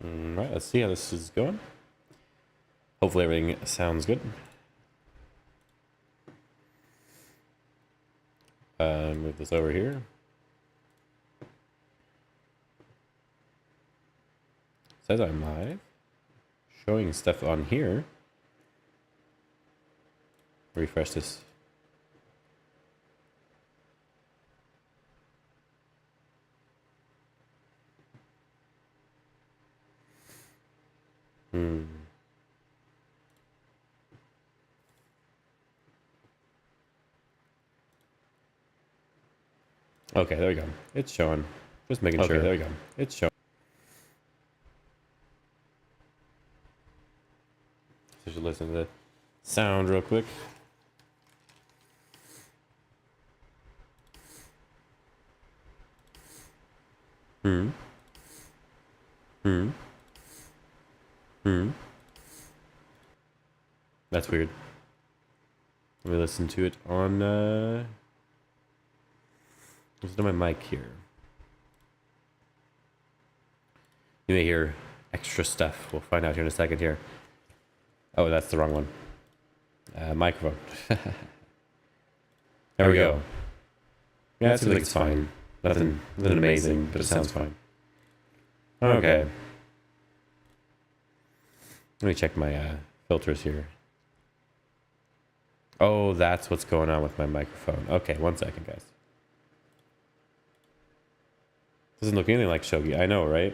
Alright, let's see how this is going. Hopefully everything sounds good. Move this over here. Says I'm live. Showing stuff on here. Refresh this. Okay, there we go. It's showing. Just making sure. There we go. It's showing. So you should listen to the sound real quick. That's weird. Let me listen to it on listen to my mic here. You may hear extra stuff. We'll find out here in a second here. Oh, that's the wrong one. Microphone. There we go. Yeah, it seems like it's fine. Nothing amazing, but it sounds fine. Okay. Let me check my filters here. Oh, that's what's going on with my microphone. Okay, 1 second, guys. Doesn't look anything like Shogi. I know, right?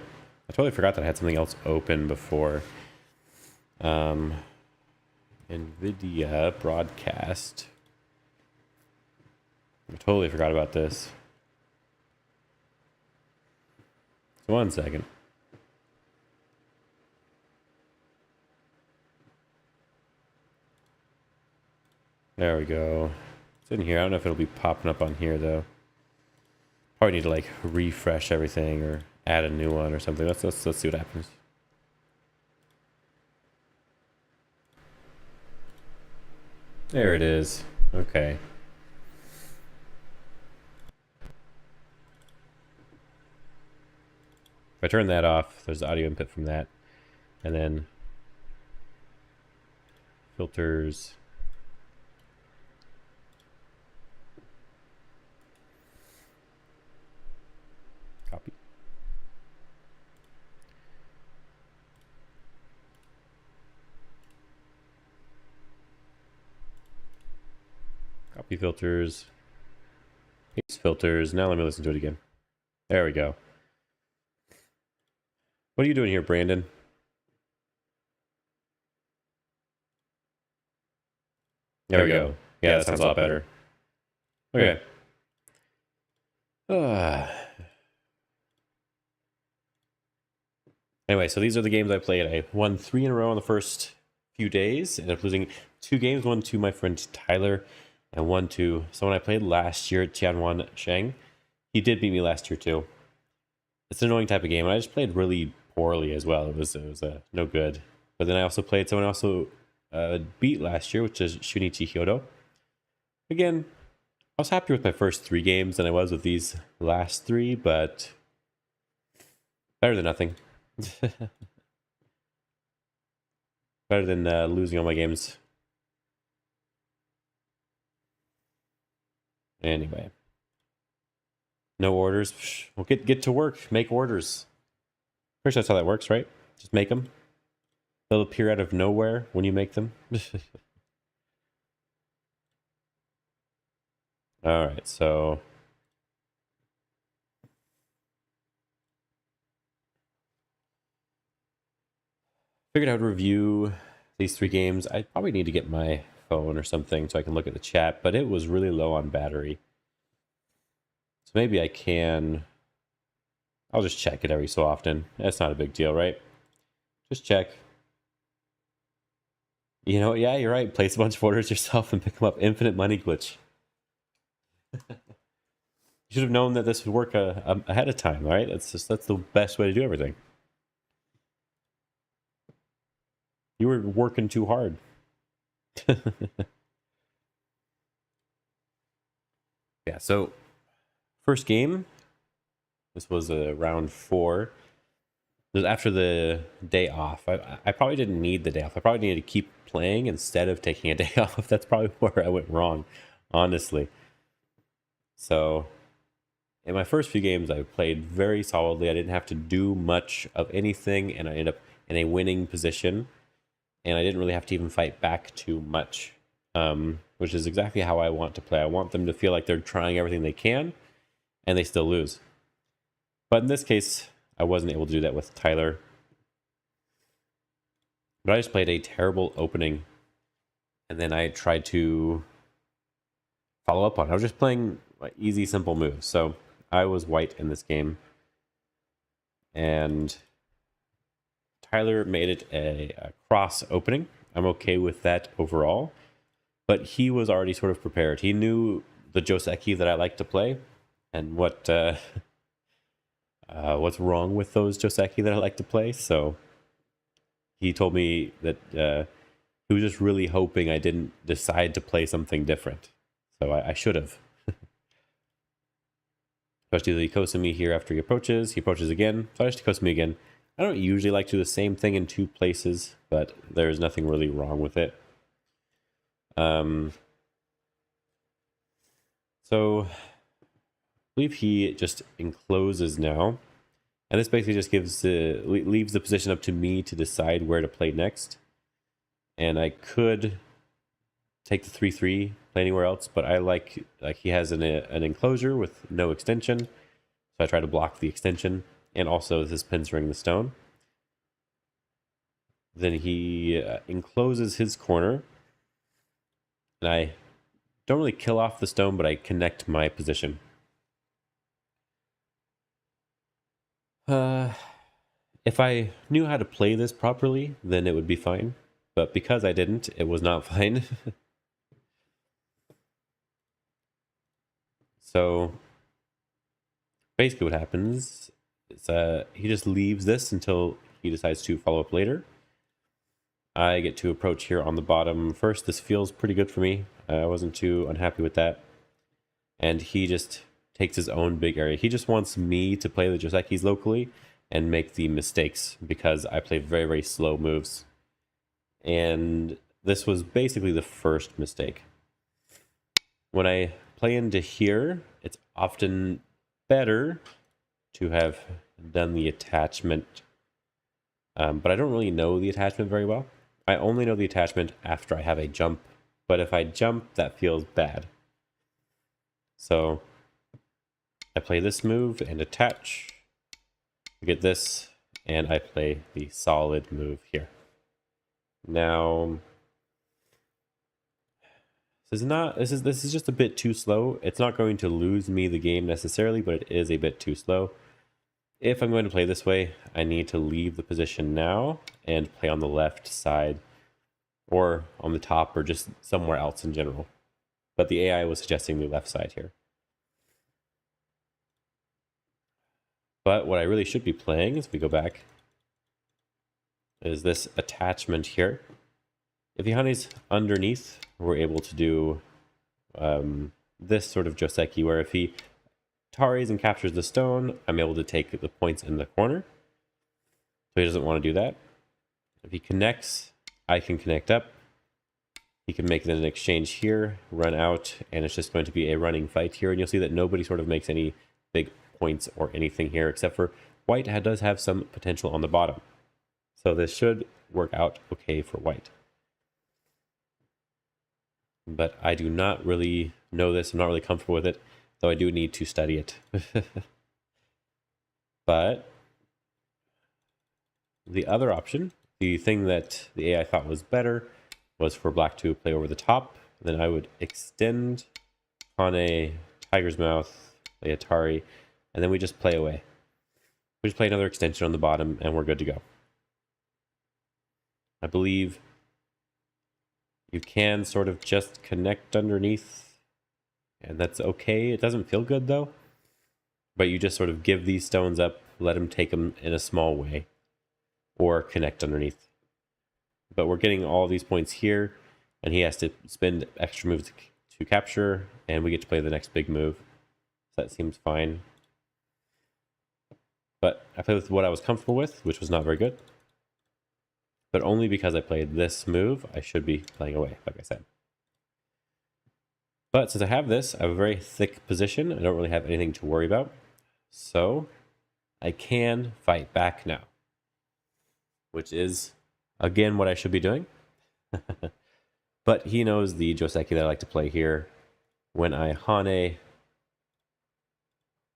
I totally forgot that I had something else open before. NVIDIA broadcast. I totally forgot about this. So 1 second. There we go. It's in here. I don't know if it'll be popping up on here though. Probably need to like refresh everything or add a new one or something. Let's see what happens. There it is. Okay. If I turn that off, there's audio input from that. And then filters. Copy. Copy filters. Paste filters. Now let me listen to it again. There we go. What are you doing here, Brandon? There we go. Yeah, that sounds a lot better. Okay. Anyway, so these are the games I played. I won 3 in a row on the first few days. Ended up losing 2 games. 1 to my friend Tyler, and 1 to someone I played last year, Tianwan Sheng. He did beat me last year too. It's an annoying type of game. I just played really poorly as well. It was no good. But then I also played someone also beat last year, which is Shunichi Hyodo. Again, I was happier with my first 3 games than I was with these last 3, but better than nothing. Better than losing all my games. Anyway. No orders. We'll get to work. Make orders. Pretty sure that's how that works, right? Just make them. They'll appear out of nowhere when you make them. Alright, so... Figured I would review these 3 games. I probably need to get my phone or something so I can look at the chat, but it was really low on battery. So maybe I can... I'll just check it every so often. That's not a big deal, right? Just check. You know, yeah, you're right. Place a bunch of orders yourself and pick them up. Infinite money glitch. You should have known that this would work ahead of time, right? That's the best way to do everything. You were working too hard. Yeah, so first game. This was round 4. Just after the day off. I probably didn't need the day off. I probably needed to keep playing instead of taking a day off. That's probably where I went wrong, honestly. So in my first few games, I played very solidly. I didn't have to do much of anything, and I ended up in a winning position. And I didn't really have to even fight back too much, which is exactly how I want to play. I want them to feel like they're trying everything they can, and they still lose. But in this case, I wasn't able to do that with Tyler. But I just played a terrible opening, and then I tried to follow up on it. I was just playing easy, simple moves. So I was white in this game, and Tyler made it a cross opening. I'm okay with that overall, but he was already sort of prepared. He knew the Joseki that I like to play, and what's wrong with those Joseki that I like to play. So he told me that he was just really hoping I didn't decide to play something different. So I should have. Especially the Kosumi here after he approaches. He approaches again. So I just Kosumi again. I don't usually like to do the same thing in two places, but there's nothing really wrong with it. So I believe he just encloses now. And this basically just leaves the position up to me to decide where to play next. And I could take the 3-3, play anywhere else, but I like he has an enclosure with no extension. So I try to block the extension. And also this is pincering the stone. Then he encloses his corner. And I don't really kill off the stone, but I connect my position. If I knew how to play this properly, then it would be fine. But because I didn't, it was not fine. So basically what happens is he just leaves this until he decides to follow up later. I get to approach here on the bottom first. This feels pretty good for me. I wasn't too unhappy with that. And he just takes his own big area. He just wants me to play the Josekis locally and make the mistakes because I play very, very slow moves. And this was basically the first mistake. When I play into here, it's often better to have done the attachment. But I don't really know the attachment very well. I only know the attachment after I have a jump. But if I jump, that feels bad. So I play this move and attach. I get this, and I play the solid move here. Now, this is just a bit too slow. It's not going to lose me the game necessarily, but it is a bit too slow. If I'm going to play this way, I need to leave the position now and play on the left side or on the top or just somewhere else in general. But the AI was suggesting the left side here. But what I really should be playing, as we go back, is this attachment here. If Yahane's underneath, we're able to do this sort of Joseki, where if he taris and captures the stone, I'm able to take the points in the corner. So he doesn't want to do that. If he connects, I can connect up. He can make an exchange here, run out, and it's just going to be a running fight here. And you'll see that nobody sort of makes any big points or anything here, except for white does have some potential on the bottom. So this should work out okay for white. But I do not really know this. I'm not really comfortable with it, though I do need to study it. But the other option, the thing that the AI thought was better, was for black to play over the top. Then I would extend on a tiger's mouth, play Atari, and then we just play away. We just play another extension on the bottom, and we're good to go. I believe you can sort of just connect underneath, and that's okay. It doesn't feel good, though. But you just sort of give these stones up, let him take them in a small way, or connect underneath. But we're getting all these points here, and he has to spend extra moves to capture, and we get to play the next big move. So that seems fine. But I played with what I was comfortable with, which was not very good. But only because I played this move, I should be playing away, like I said. But since I have this, I have a very thick position. I don't really have anything to worry about. So I can fight back now, which is, again, what I should be doing. But he knows the Joseki that I like to play here. When I Hane,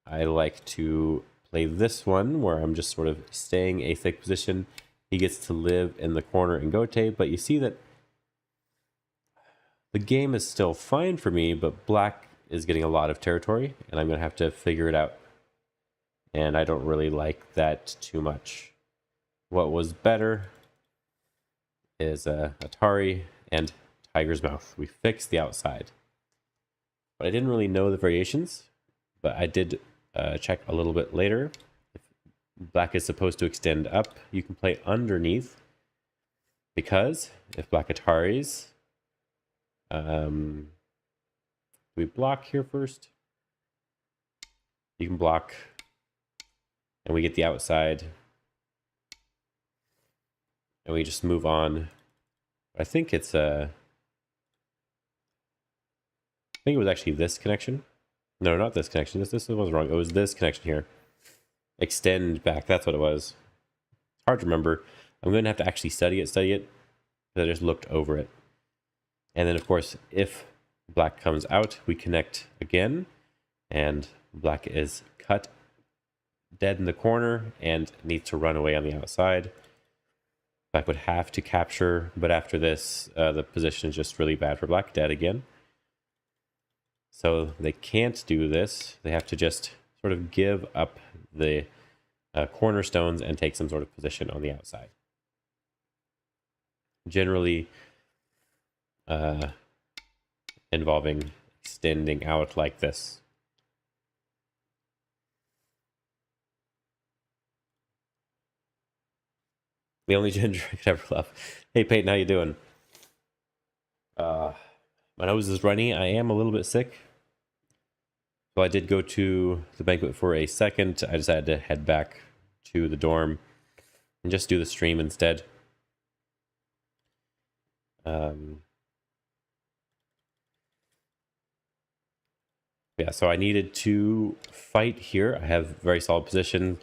I like to play this one, where I'm just sort of staying a thick position. He gets to live in the corner in Gote, but you see that the game is still fine for me, but black is getting a lot of territory, and I'm going to have to figure it out. And I don't really like that too much. What was better is Atari and Tiger's Mouth. We fixed the outside. But I didn't really know the variations, but I did check a little bit later. If black is supposed to extend up, you can play underneath, because if black Ataris... we block here first. You can block, and we get the outside, and we just move on. I think it's I think it was actually this connection. No, not this connection. This was wrong. It was this connection here. Extend back. That's what it was. It's hard to remember. I'm going to have to actually study it, because I just looked over it. And then, of course, if black comes out, we connect again, and black is cut dead in the corner and needs to run away on the outside. Black would have to capture, but after this, the position is just really bad for black. Dead again. So they can't do this. They have to just sort of give up the cornerstones and take some sort of position on the outside. Generally, involving extending out like this. The only ginger I could ever love. Hey Peyton, how you doing? My nose is runny. I am a little bit sick. So I did go to the banquet for a second. I decided to head back to the dorm and just do the stream instead. Yeah, so I needed to fight here. I have very solid position.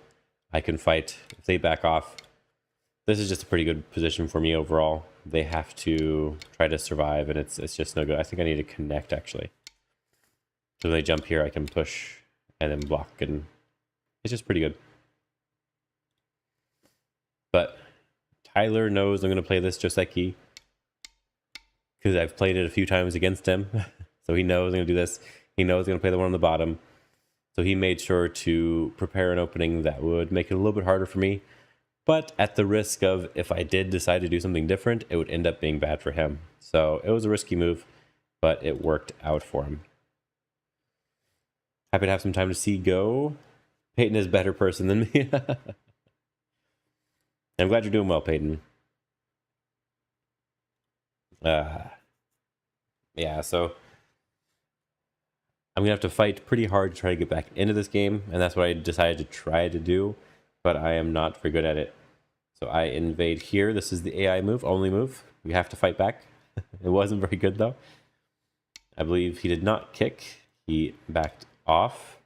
I can fight if they back off. This is just a pretty good position for me overall. They have to try to survive, and it's just no good. I think I need to connect, actually. So when they jump here, I can push and then block, and it's just pretty good. But Tyler knows I'm going to play this Joseki, because I've played it a few times against him. So he knows I'm going to do this. He knows I'm going to play the one on the bottom. So he made sure to prepare an opening that would make it a little bit harder for me. But at the risk of, if I did decide to do something different, it would end up being bad for him. So it was a risky move, but it worked out for him. Happy to have some time to see go. Peyton is a better person than me. I'm glad you're doing well, Peyton. Yeah, so I'm going to have to fight pretty hard to try to get back into this game, and that's what I decided to try to do, but I am not very good at it. So I invade here. This is the AI move, only move. You have to fight back. It wasn't very good, though. I believe he did not kick. He backed off,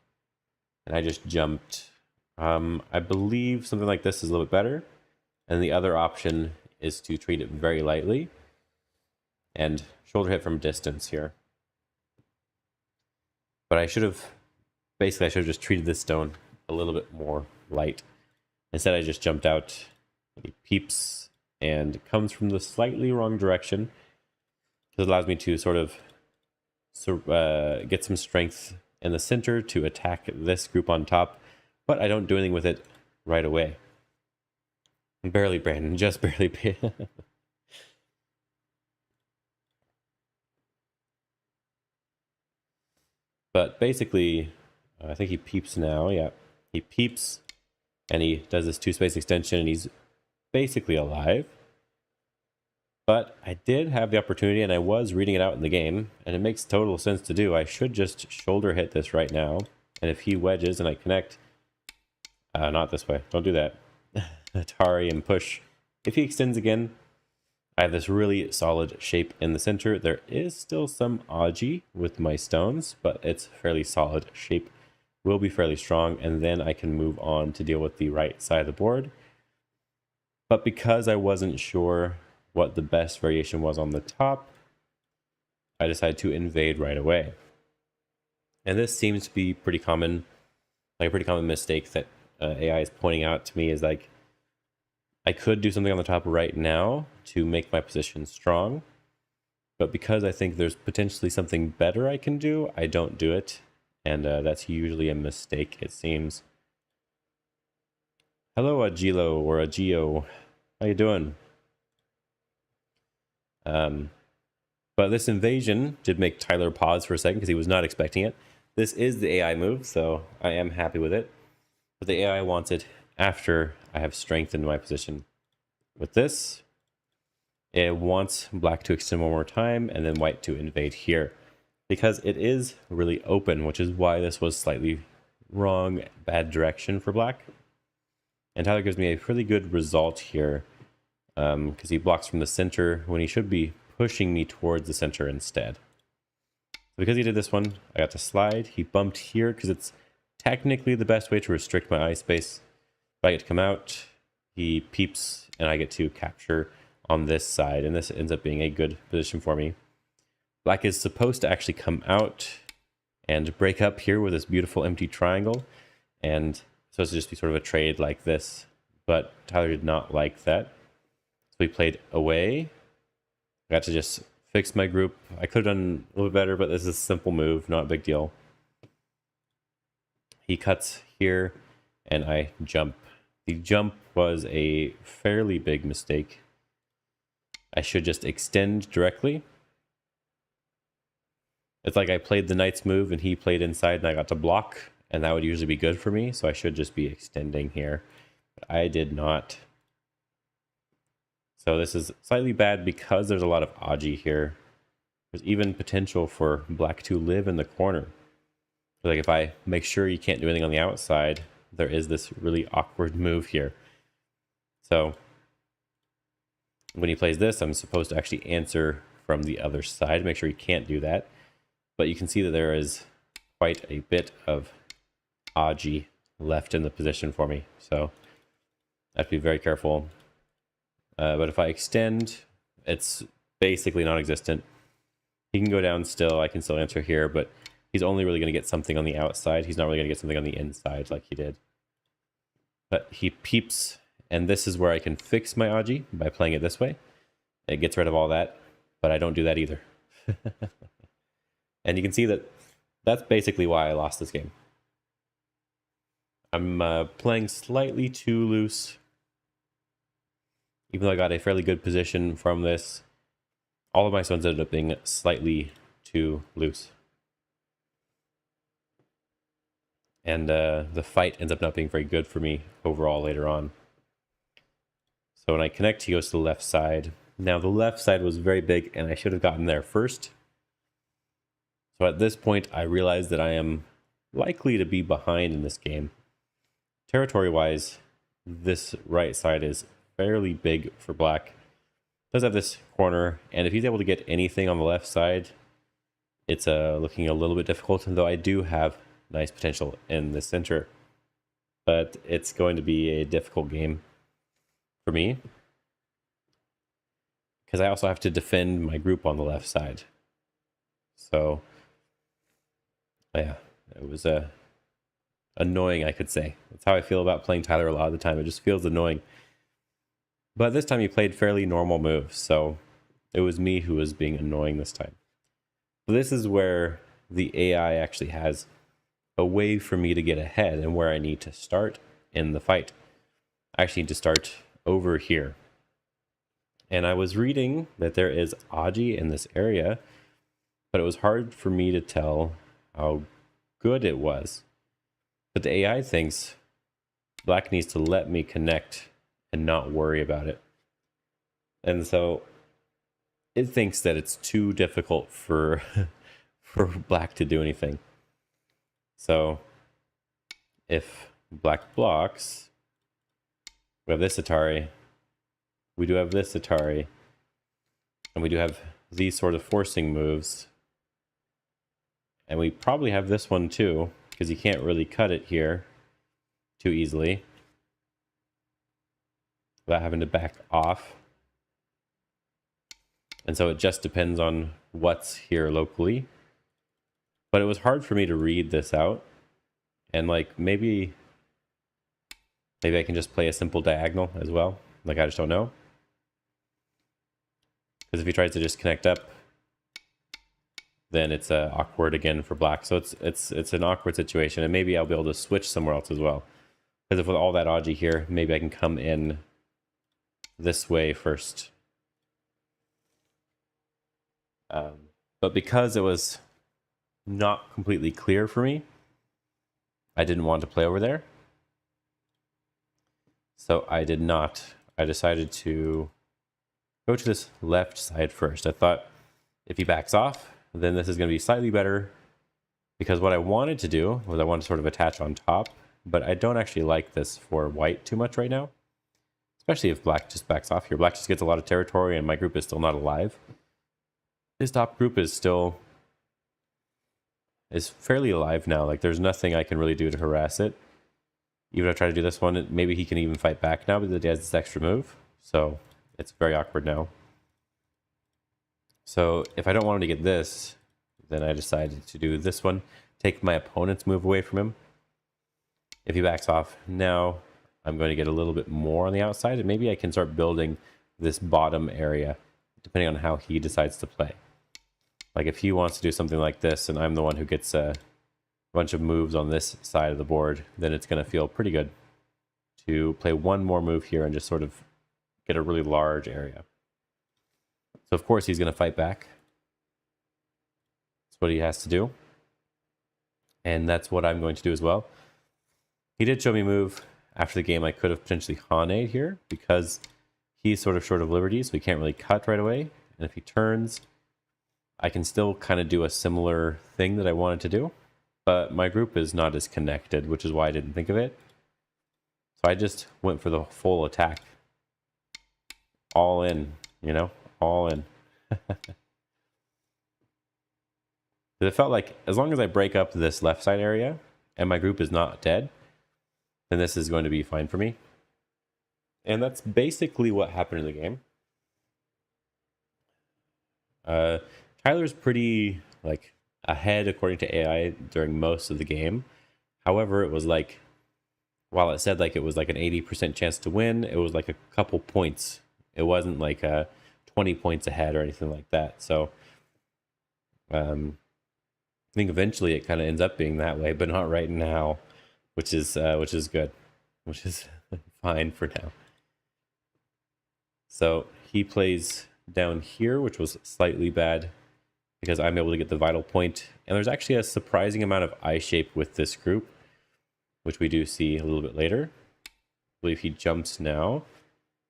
and I just jumped. I believe something like this is a little bit better, and the other option is to treat it very lightly and shoulder hit from distance here. But I should have just treated this stone a little bit more light. Instead, I just jumped out. He peeps and comes from the slightly wrong direction. This allows me to sort of get some strength in the center to attack this group on top, but I don't do anything with it right away. Barely, Brandon, just barely. But basically, I think he peeps now. Yeah, he peeps, and he does this 2-space extension, and he's basically alive. But I did have the opportunity, and I was reading it out in the game, and it makes total sense to do. I should just shoulder hit this right now, and if he wedges and I connect, Not this way. Don't do that. Atari and push. If he extends again, I have this really solid shape in the center. There is still some Aji with my stones, but it's fairly solid shape. Will be fairly strong, and then I can move on to deal with the right side of the board. But because I wasn't sure what the best variation was on the top, I decided to invade right away. And this seems to be pretty common, like a pretty common mistake that AI is pointing out to me is like, I could do something on the top right now to make my position strong, but because I think there's potentially something better I can do, I don't do it, and that's usually a mistake, it seems. Hello, Agilo or Agio. How you doing? But this invasion did make Tyler pause for a second because he was not expecting it. This is the AI move, so I am happy with it. But the AI wants it after I have strengthened my position. With this, it wants black to extend one more time and then white to invade here. Because it is really open, which is why this was slightly wrong, bad direction for black. And Tyler gives me a pretty good result here because he blocks from the center when he should be pushing me towards the center instead. So because he did this one, I got to slide. He bumped here because it's technically the best way to restrict my eye space. If I get to come out, he peeps and I get to capture on this side, and this ends up being a good position for me. Black is supposed to actually come out and break up here with this beautiful empty triangle, and it's supposed to just be sort of a trade like this, but Tyler did not like that. So we played away. I got to just fix my group. I could have done a little bit better, but this is a simple move, not a big deal. He cuts here, and I jump. The jump was a fairly big mistake. I should just extend directly. It's like I played the knight's move and he played inside and I got to block, and that would usually be good for me, so I should just be extending here. But I did not. So this is slightly bad because there's a lot of Aji here. There's even potential for black to live in the corner. Like if I make sure you can't do anything on the outside, there is this really awkward move here. So when he plays this, I'm supposed to actually answer from the other side, make sure he can't do that. But you can see that there is quite a bit of Aji left in the position for me. So I have to be very careful. But if I extend, it's basically non-existent. He can go down still. I can still answer here, but he's only really going to get something on the outside. He's not really going to get something on the inside like he did. But he peeps, and this is where I can fix my Aji by playing it this way. It gets rid of all that, but I don't do that either. And you can see that that's basically why I lost this game. I'm playing slightly too loose. Even though I got a fairly good position from this, all of my stones ended up being slightly too loose. And the fight ends up not being very good for me overall later on. So when I connect, he goes to the left side. Now the left side was very big and I should have gotten there first. So at this point, I realize that I am likely to be behind in this game. Territory-wise, this right side is fairly big for black. It does have this corner, and if he's able to get anything on the left side, it's looking a little bit difficult, though I do have nice potential in the center. But it's going to be a difficult game for me, because I also have to defend my group on the left side. So yeah, it was annoying, I could say. That's how I feel about playing Tyler a lot of the time. It just feels annoying. But this time he played fairly normal moves, so it was me who was being annoying this time. So this is where the AI actually has a way for me to get ahead and where I need to start in the fight. I actually need to start over here. And I was reading that there is Aji in this area, but it was hard for me to tell how good it was. But the AI thinks black needs to let me connect and not worry about it. And so it thinks that it's too difficult for black to do anything. So if black blocks. We have this Atari. We do have this Atari. And we do have these sort of forcing moves. And we probably have this one too, because you can't really cut it here too easily without having to back off. And so it just depends on what's here locally. But it was hard for me to read this out. And like maybe I can just play a simple diagonal as well. Like I just don't know. Because if he tries to just connect up, then it's awkward again for black. So it's an awkward situation, and maybe I'll be able to switch somewhere else as well. Because if with all that Aji here, maybe I can come in this way first. But because it was not completely clear for me, I didn't want to play over there. So I did not. I decided to go to this left side first. I thought if he backs off, then this is going to be slightly better, because what I wanted to do was I wanted to sort of attach on top, but I don't actually like this for white too much right now, especially if black just backs off here. Black just gets a lot of territory and my group is still not alive. His top group is fairly alive now. Like there's nothing I can really do to harass it. Even if I try to do this one, maybe he can even fight back now because he has this extra move. So it's very awkward now. So if I don't want him to get this, then I decided to do this one. Take my opponent's move away from him. If he backs off, now I'm going to get a little bit more on the outside. And maybe I can start building this bottom area, depending on how he decides to play. Like if he wants to do something like this, and I'm the one who gets a bunch of moves on this side of the board, then it's going to feel pretty good to play one more move here and just sort of get a really large area. So of course he's going to fight back. That's what he has to do. And that's what I'm going to do as well. He did show me a move after the game. I could have potentially Hane here because he's sort of short of liberty, so he can't really cut right away. And if he turns, I can still kind of do a similar thing that I wanted to do. But my group is not as connected, which is why I didn't think of it. So I just went for the full attack. All in, you know, all in. It felt like as long as I break up this left side area and my group is not dead, then this is going to be fine for me. And that's basically what happened in the game. Tyler's pretty like ahead according to AI during most of the game. However, it was like, while it said like it was like an 80% chance to win, it was like a couple points. It wasn't like 20 points ahead or anything like that. So I think eventually it kind of ends up being that way, but not right now, which is good, which is fine for now. So he plays down here, which was slightly bad because I'm able to get the vital point. And there's actually a surprising amount of eye shape with this group, which we do see a little bit later. I believe he jumps now.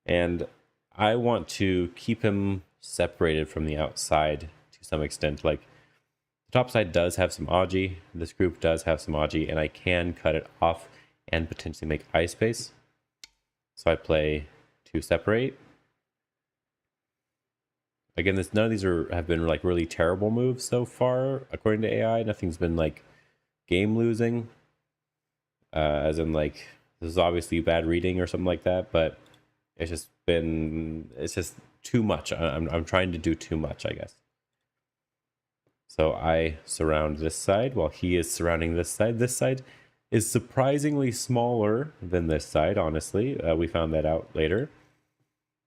And I want to keep him separated from the outside to some extent. Like the top side does have some Aji, this group does have some Aji, and I can cut it off and potentially make eye space. So I play to separate. Again, none of these have been like really terrible moves so far, according to AI. Nothing's been like game losing, as in like this is obviously bad reading or something like that. But it's just too much. I'm trying to do too much, I guess. So I surround this side while he is surrounding this side. This side is surprisingly smaller than this side. Honestly, we found that out later.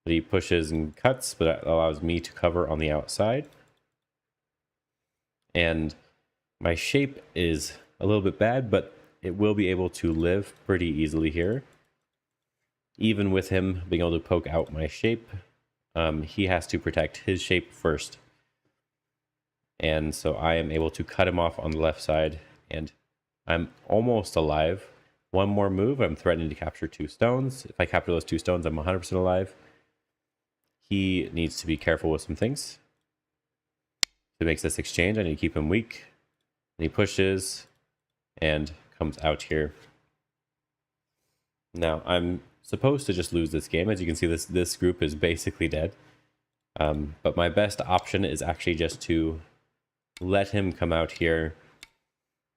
But he pushes and cuts, but that allows me to cover on the outside. And my shape is a little bit bad, but it will be able to live pretty easily here. Even with him being able to poke out my shape, he has to protect his shape first. And so I am able to cut him off on the left side, and I'm almost alive. One more move, I'm threatening to capture 2 stones. If I capture those 2 stones, I'm 100% alive. He needs to be careful with some things. If he makes this exchange, I need to keep him weak. And he pushes and comes out here. Now, I'm supposed to just lose this game. As you can see, this group is basically dead. But my best option is actually just to let him come out here,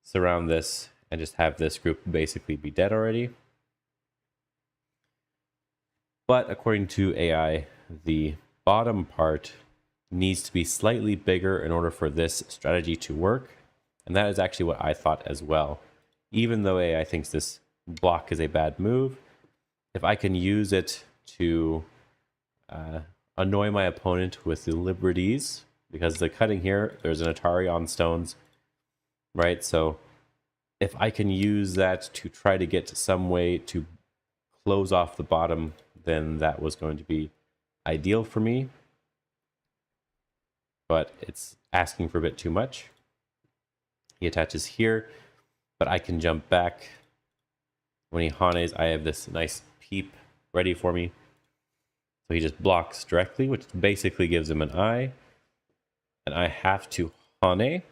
surround this, and just have this group basically be dead already. But according to AI, the bottom part needs to be slightly bigger in order for this strategy to work. And that is actually what I thought as well. Even though AI thinks this block is a bad move, if I can use it to annoy my opponent with the liberties, because the cutting here, there's an Atari on stones, right? So if I can use that to try to get some way to close off the bottom, then that was going to be ideal for me. But it's asking for a bit too much. He attaches here, but I can jump back. When he hanes, I have this nice peep ready for me. So he just blocks directly, which basically gives him an eye. And I have to hane.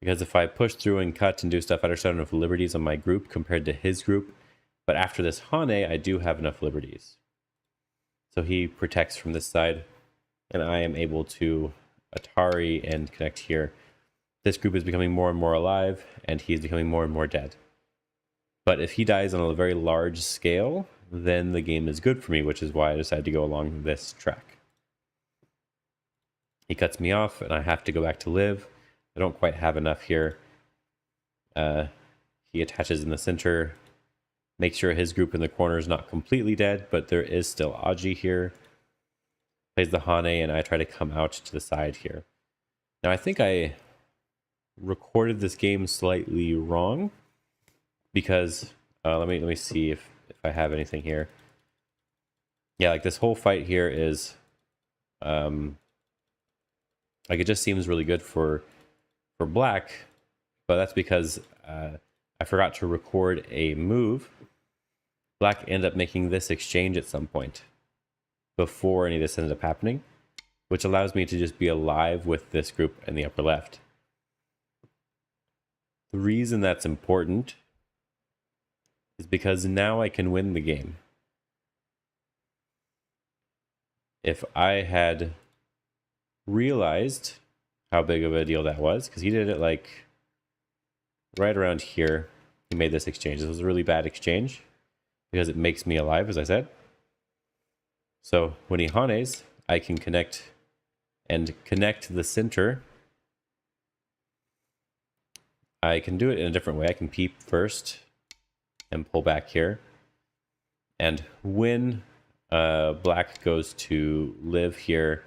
Because if I push through and cut and do stuff, I don't have enough liberties on my group compared to his group. But after this hane, I do have enough liberties. So he protects from this side, and I am able to Atari and connect here. This group is becoming more and more alive, and he is becoming more and more dead. But if he dies on a very large scale, then the game is good for me, which is why I decided to go along this track. He cuts me off, and I have to go back to live. I don't quite have enough here. He attaches in the center. Make sure his group in the corner is not completely dead, but there is still Aji here. Plays the hane, and I try to come out to the side here. Now, I think I recorded this game slightly wrong because let me see if I have anything here. Yeah, like this whole fight here is like it just seems really good for black, but that's because I forgot to record a move. Black ended up making this exchange at some point before any of this ended up happening, which allows me to just be alive with this group in the upper left. The reason that's important is because now I can win the game. If I had realized how big of a deal that was, because he did it like right around here, he made this exchange. This was a really bad exchange because it makes me alive, as I said. So when he hanes, I can connect the center. I can do it in a different way. I can peep first and pull back here. And when black goes to live here,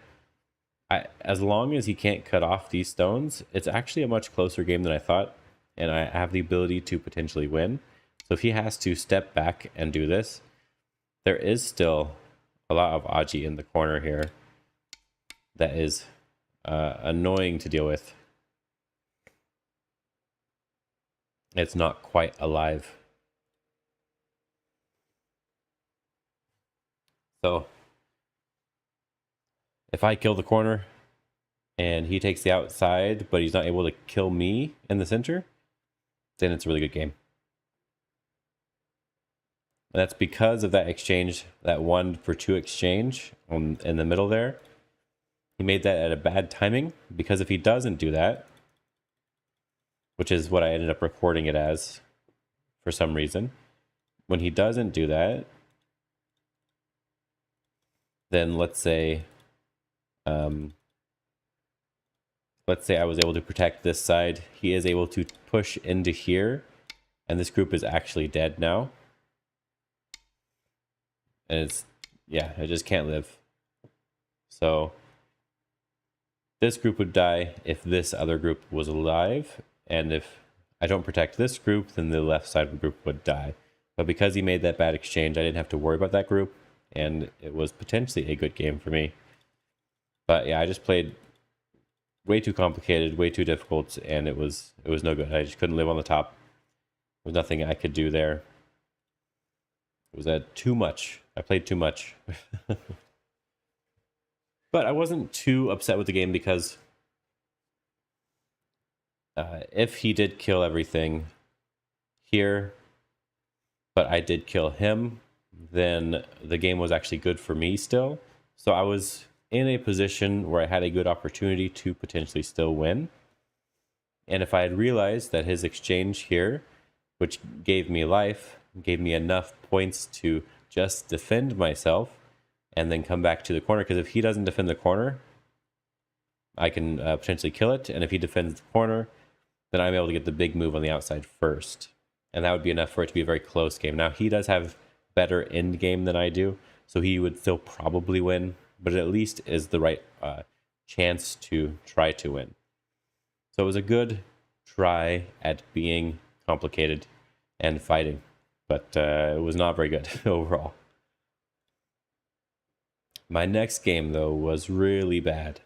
as long as he can't cut off these stones, it's actually a much closer game than I thought. And I have the ability to potentially win. So if he has to step back and do this, there is still a lot of Aji in the corner here that is annoying to deal with. It's not quite alive. So if I kill the corner and he takes the outside, but he's not able to kill me in the center, then it's a really good game. And that's because of that exchange, that 1-for-2 exchange in the middle there. He made that at a bad timing, because if he doesn't do that, which is what I ended up recording it as for some reason, when he doesn't do that, then let's say I was able to protect this side. He is able to push into here, and this group is actually dead now. And it's, yeah, I just can't live. So this group would die if this other group was alive, and if I don't protect this group, then the left side of the group would die. But because he made that bad exchange, I didn't have to worry about that group, and it was potentially a good game for me. But yeah, I just played way too complicated, way too difficult, and it was no good. I just couldn't live on the top. There was nothing I could do there. It was too much. I played too much. But I wasn't too upset with the game because if he did kill everything here, but I did kill him, then the game was actually good for me still. So I was in a position where I had a good opportunity to potentially still win. And if I had realized that his exchange here, which gave me life, gave me enough points to just defend myself and then come back to the corner, because if he doesn't defend the corner, I can potentially kill it. And if he defends the corner, then I'm able to get the big move on the outside first. And that would be enough for it to be a very close game. Now, he does have better end game than I do, so he would still probably win, but it at least is the right chance to try to win. So it was a good try at being complicated and fighting, but it was not very good overall. My next game, though, was really bad.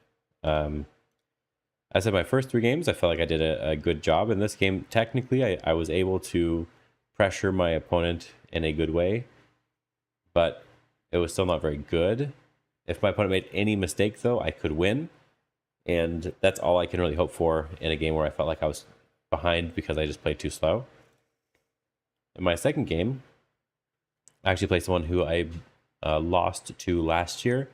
I said my first 3 games, I felt like I did a good job. In this game, technically, I was able to pressure my opponent in a good way, but it was still not very good. If my opponent made any mistake, though, I could win, and that's all I can really hope for in a game where I felt like I was behind because I just played too slow. In my second game, I actually played someone who I lost to last year,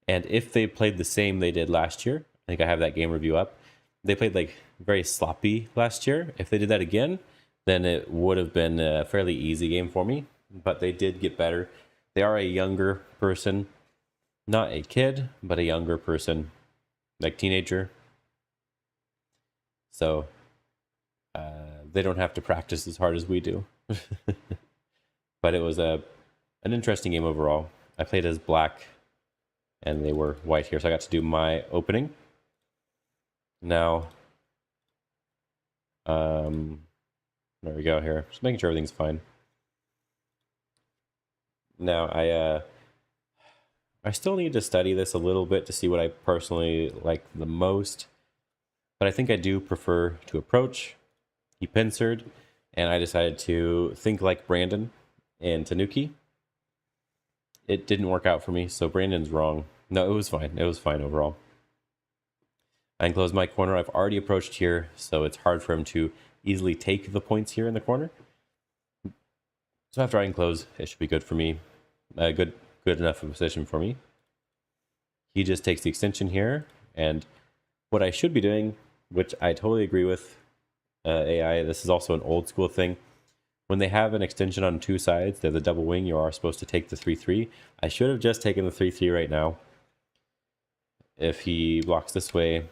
and if they played the same they did last year, I think I have that game review up. They played like very sloppy last year. If they did that again, then it would have been a fairly easy game for me, but they did get better. They are a younger person, not a kid, but a younger person, like teenager. So they don't have to practice as hard as we do. But it was an interesting game overall. I played as black and they were white here, so I got to do my opening. Now, there we go here. Just making sure everything's fine. Now, I still need to study this a little bit to see what I personally like the most, but I think I do prefer to approach. He pincered, and I decided to think like Brandon and Tanuki. It didn't work out for me, so Brandon's wrong. No, it was fine. It was fine overall. I enclosed my corner. I've already approached here, so it's hard for him to easily take the points here in the corner. So after I enclose, it should be good for me. Good enough of a position for me. He just takes the extension here, and what I should be doing, which I totally agree with AI, this is also an old school thing. When they have an extension on 2 sides, they're the double wing, you are supposed to take the 3-3. I should have just taken the 3-3 right now. If he blocks this way,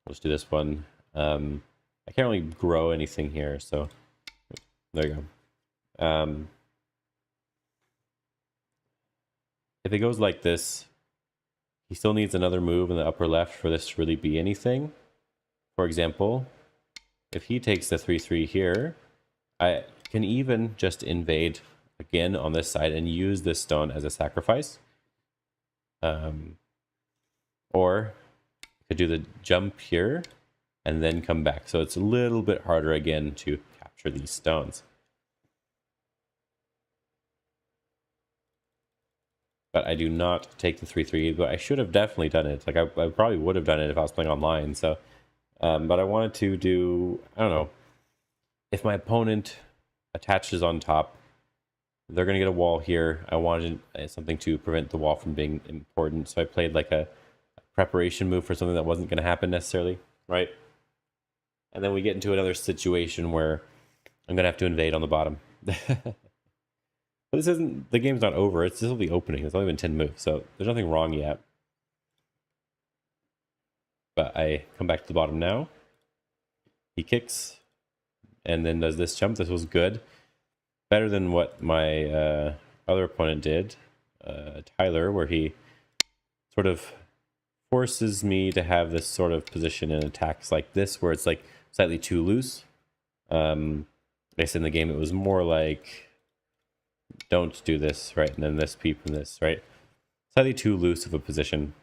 let's do this one. I can't really grow anything here, so there you go. If it goes like this, he still needs another move in the upper left for this to really be anything. For example, if he takes the 3-3 here, I can even just invade again on this side and use this stone as a sacrifice. Or I could do the jump here and then come back. So it's a little bit harder again to capture these stones. But I do not take the 3-3, but I should have definitely done it. Like I probably would have done it if I was playing online. So, but I wanted to do, I don't know, if my opponent attaches on top, they're going to get a wall here. I wanted something to prevent the wall from being important. So I played like a preparation move for something that wasn't going to happen necessarily, right? And then we get into another situation where I'm going to have to invade on the bottom. But this isn't, the game's not over. This will be opening. It's only been 10 moves, so there's nothing wrong yet. But I come back to the bottom now. He kicks and then does this jump. This was good. Better than what my other opponent did, Tyler, where he sort of forces me to have this sort of position in attacks like this, where it's like slightly too loose. I guess in the game it was more like, don't do this, right? And then this peep and this, right? Slightly too loose of a position.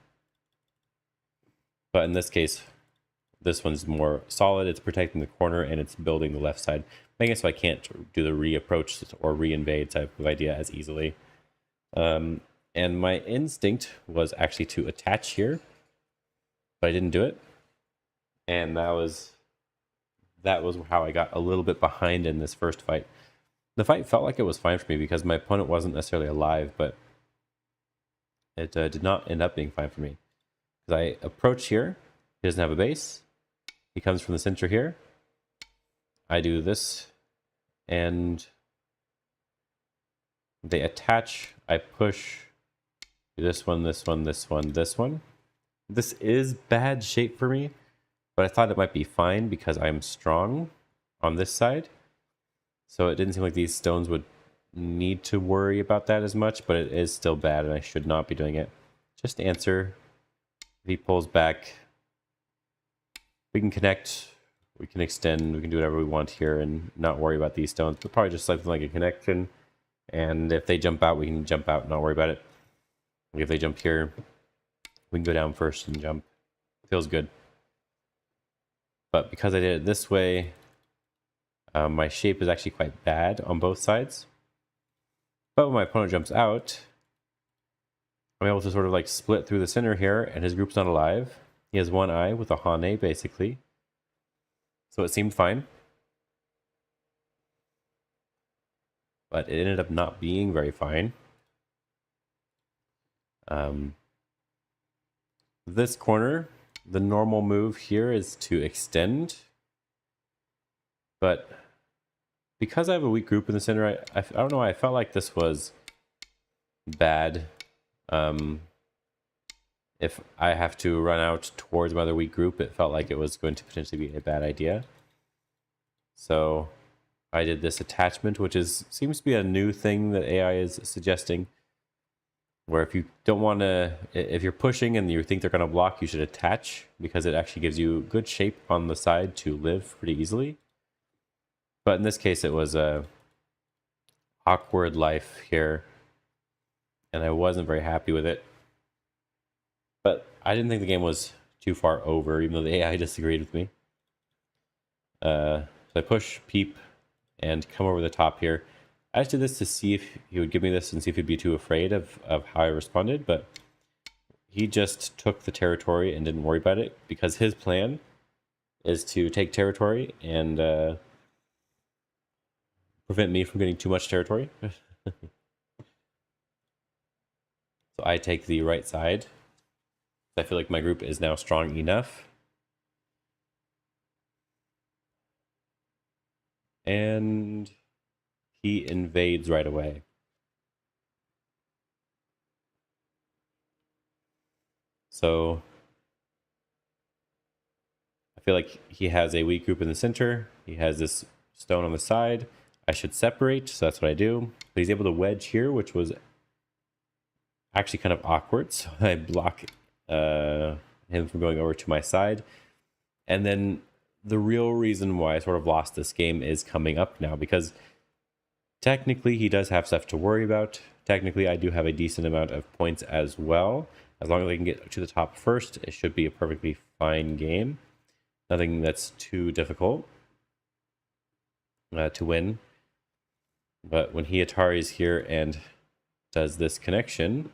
But in this case, this one's more solid. It's protecting the corner and it's building the left side, making it so I can't do the re-approach or re-invade type of idea as easily. And my instinct was actually to attach here, but I didn't do it. And that was that was how I got a little bit behind in this first fight. The fight felt like it was fine for me because my opponent wasn't necessarily alive, but it did not end up being fine for me. Because I approach here, he doesn't have a base. He comes from the center here. I do this, and they attach. I push this one, this one, this one, this one. This is bad shape for me, but I thought it might be fine because I'm strong on this side. So it didn't seem like these stones would need to worry about that as much, but it is still bad and I should not be doing it. Just answer. If he pulls back, we can connect, we can extend, we can do whatever we want here and not worry about these stones, but probably just something like a connection. And if they jump out, we can jump out and not worry about it. If they jump here, we can go down first and jump. Feels good. But because I did it this way, my shape is actually quite bad on both sides. But when my opponent jumps out, I'm able to sort of like split through the center here, and his group's not alive. He has one eye with a Hane, basically. So it seemed fine. But it ended up not being very fine. This corner, the normal move here is to extend. But because I have a weak group in the center, I don't know, I felt like this was bad. If I have to run out towards my other weak group, it felt like it was going to potentially be a bad idea. So I did this attachment, which seems to be a new thing that AI is suggesting. Where if you don't want to, if you're pushing and you think they're going to block, you should attach because it actually gives you good shape on the side to live pretty easily. But in this case, it was a awkward life here, and I wasn't very happy with it. But I didn't think the game was too far over, even though the AI disagreed with me. So I push, peep, and come over the top here. I just did this to see if he would give me this and see if he'd be too afraid of how I responded, but he just took the territory and didn't worry about it because his plan is to take territory and prevent me from getting too much territory. So I take the right side. I feel like my group is now strong enough. And he invades right away. So I feel like he has a weak group in the center. He has this stone on the side. I should separate, so that's what I do. But he's able to wedge here, which was actually kind of awkward. So I block him from going over to my side. And then the real reason why I sort of lost this game is coming up now, because technically he does have stuff to worry about. Technically I do have a decent amount of points as well. As long as I can get to the top first, it should be a perfectly fine game. Nothing that's too difficult to win. But when he Ataris here and does this connection,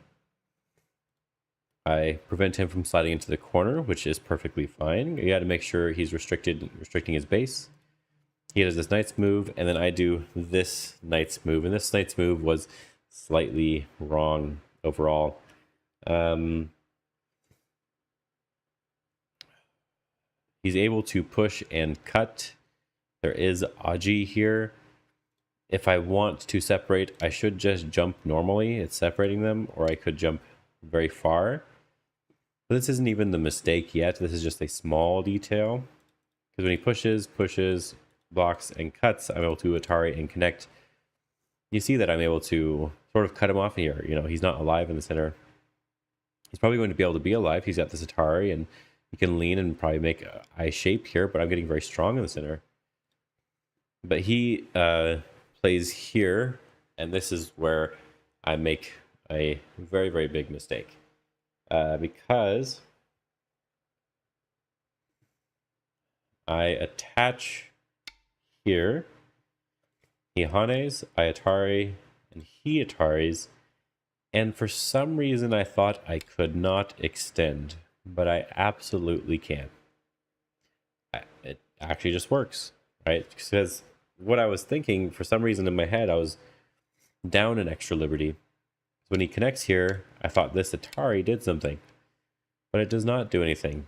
I prevent him from sliding into the corner, which is perfectly fine. You got to make sure he's restricting his base. He does this knight's move, and then I do this knight's move. And this knight's move was slightly wrong overall. He's able to push and cut. There is Aji here. If I want to separate, I should just jump normally. It's separating them, or I could jump very far. But this isn't even the mistake yet. This is just a small detail. Because when he pushes, blocks, and cuts, I'm able to Atari and connect. You see that I'm able to sort of cut him off here. You know, he's not alive in the center. He's probably going to be able to be alive. He's got this Atari, and he can lean and probably make a eye shape here, but I'm getting very strong in the center. But he plays here, and this is where I make a very, very big mistake. Because I attach here, he Hanes, I Atari, and he Ataris, and for some reason I thought I could not extend, but I absolutely can. It actually just works. right? Because what I was thinking, for some reason in my head, I was down an extra liberty. When he connects here, I thought this Atari did something, but it does not do anything.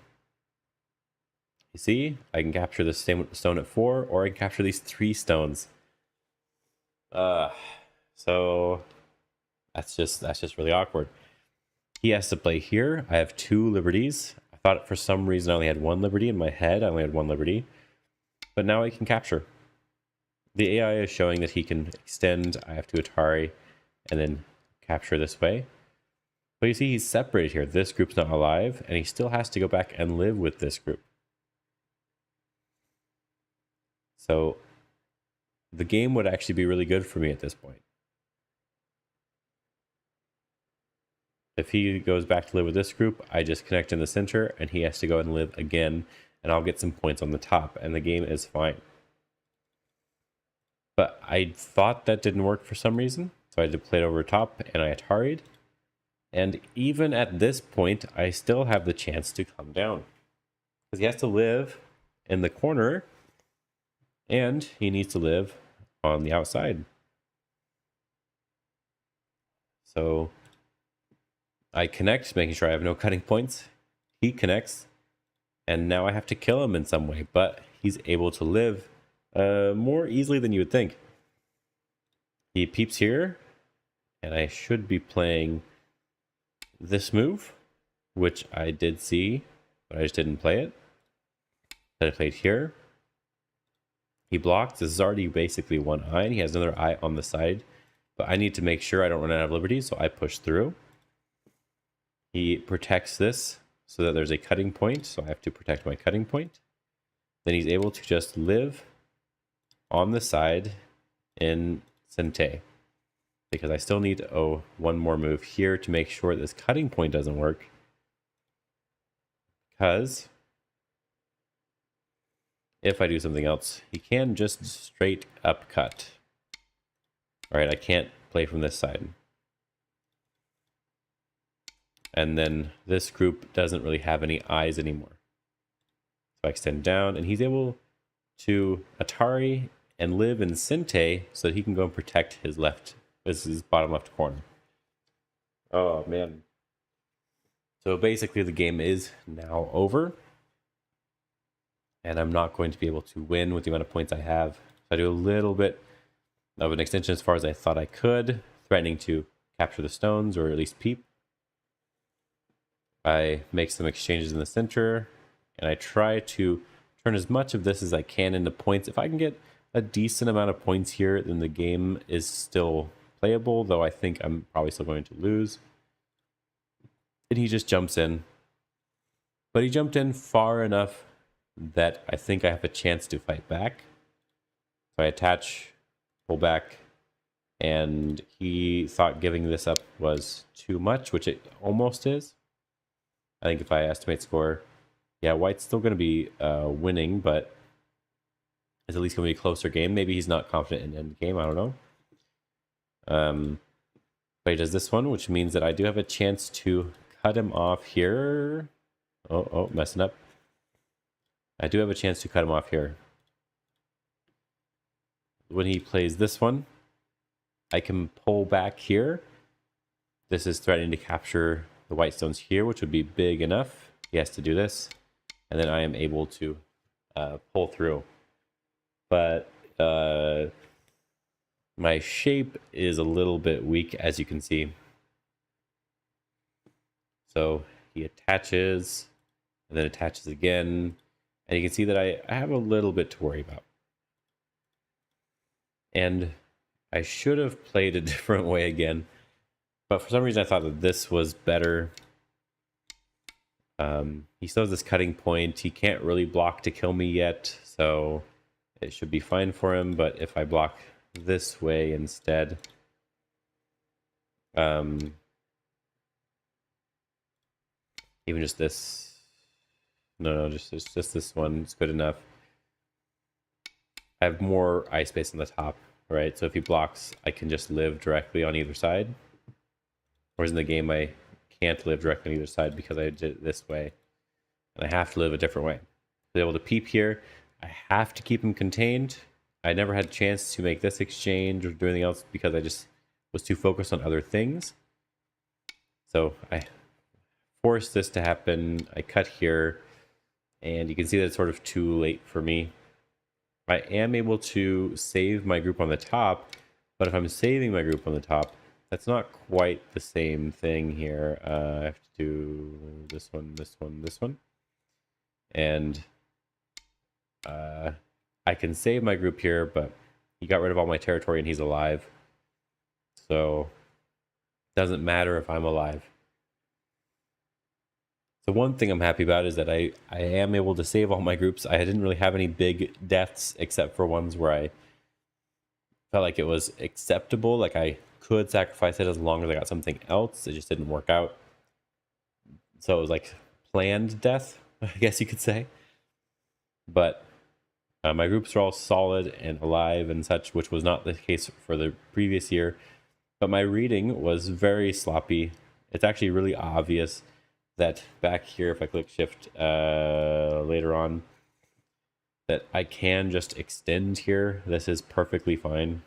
You see, I can capture this stone at 4, or I can capture these 3 stones. So that's just really awkward. He has to play here. I have 2 liberties. I thought for some reason I only had 1 liberty in my head. I only had 1 liberty, but now I can capture. The AI is showing that he can extend. I have to Atari and then capture this way. But you see, he's separated here. This group's not alive, and he still has to go back and live with this group. So the game would actually be really good for me at this point. If he goes back to live with this group, I just connect in the center, and he has to go and live again, and I'll get some points on the top, and the game is fine. But I thought that didn't work for some reason, so I had to play it over top, and I Atari'd. And even at this point, I still have the chance to come down. Because he has to live in the corner, and he needs to live on the outside. So I connect, making sure I have no cutting points. He connects, and now I have to kill him in some way, but he's able to live more easily than you would think. He peeps here, and I should be playing this move, which I did see, but I just didn't play it. Then I played here. He blocks. This is already basically 1 eye, and he has another eye on the side, but I need to make sure I don't run out of liberty, so I push through. He protects this so that there's a cutting point, so I have to protect my cutting point. Then he's able to just live on the side in Sente, because I still need 1 more move here to make sure this cutting point doesn't work. Because if I do something else, he can just straight up cut. All right, I can't play from this side. And then this group doesn't really have any eyes anymore. So I extend down, and he's able to Atari and live in Sente so that he can go and protect his bottom left corner. Oh, man. So basically the game is now over. And I'm not going to be able to win with the amount of points I have. So I do a little bit of an extension as far as I thought I could, threatening to capture the stones or at least peep. I make some exchanges in the center, and I try to turn as much of this as I can into points. If I can get a decent amount of points here, then the game is still playable, though I think I'm probably still going to lose. And he just jumps in. But he jumped in far enough that I think I have a chance to fight back. So I attach, pull back, and he thought giving this up was too much, which it almost is. I think if I estimate score, yeah, white's still going to be winning, but it's at least going to be a closer game. Maybe he's not confident in end game, I don't know. But he does this one, which means that I do have a chance to cut him off here. Oh, messing up. I do have a chance to cut him off here. When he plays this one, I can pull back here. This is threatening to capture the white stones here, which would be big enough. He has to do this, and then I am able to pull through. But my shape is a little bit weak, as you can see. So he attaches, and then attaches again, and you can see that I have a little bit to worry about. And I should have played a different way again, but for some reason I thought that this was better. He still has this cutting point. He can't really block to kill me yet, so it should be fine for him. But if I block this way instead, even just this, no, just this one is good enough. I have more eye space on the top, right? So if he blocks, I can just live directly on either side. Whereas in the game, I can't live directly on either side because I did it this way. And I have to live a different way. Be able to peep here. I have to keep him contained. I never had a chance to make this exchange or do anything else because I just was too focused on other things. So I forced this to happen. I cut here, and you can see that it's sort of too late for me. I am able to save my group on the top, but if I'm saving my group on the top, that's not quite the same thing here. I have to do this one, this one, this one. And I can save my group here, but he got rid of all my territory and he's alive. So it doesn't matter if I'm alive. The one thing I'm happy about is that I am able to save all my groups. I didn't really have any big deaths except for ones where I felt like it was acceptable. Like I could sacrifice it as long as I got something else. It just didn't work out. So it was like planned death, I guess you could say. But my groups are all solid and alive and such, which was not the case for the previous year. But my reading was very sloppy. It's actually really obvious that back here, if I click shift later on, that I can just extend here. This is perfectly fine.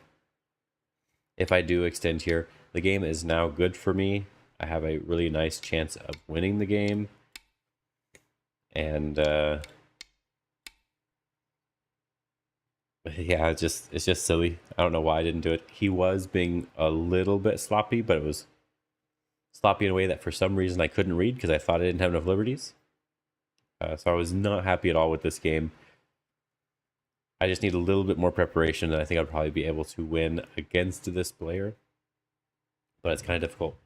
If I do extend here, the game is now good for me. I have a really nice chance of winning the game. And yeah, it's just silly. I don't know why I didn't do it. He was being a little bit sloppy, but it was sloppy in a way that for some reason I couldn't read because I thought I didn't have enough liberties. So I was not happy at all with this game. I just need a little bit more preparation, and I think I'd probably be able to win against this player. But it's kind of difficult.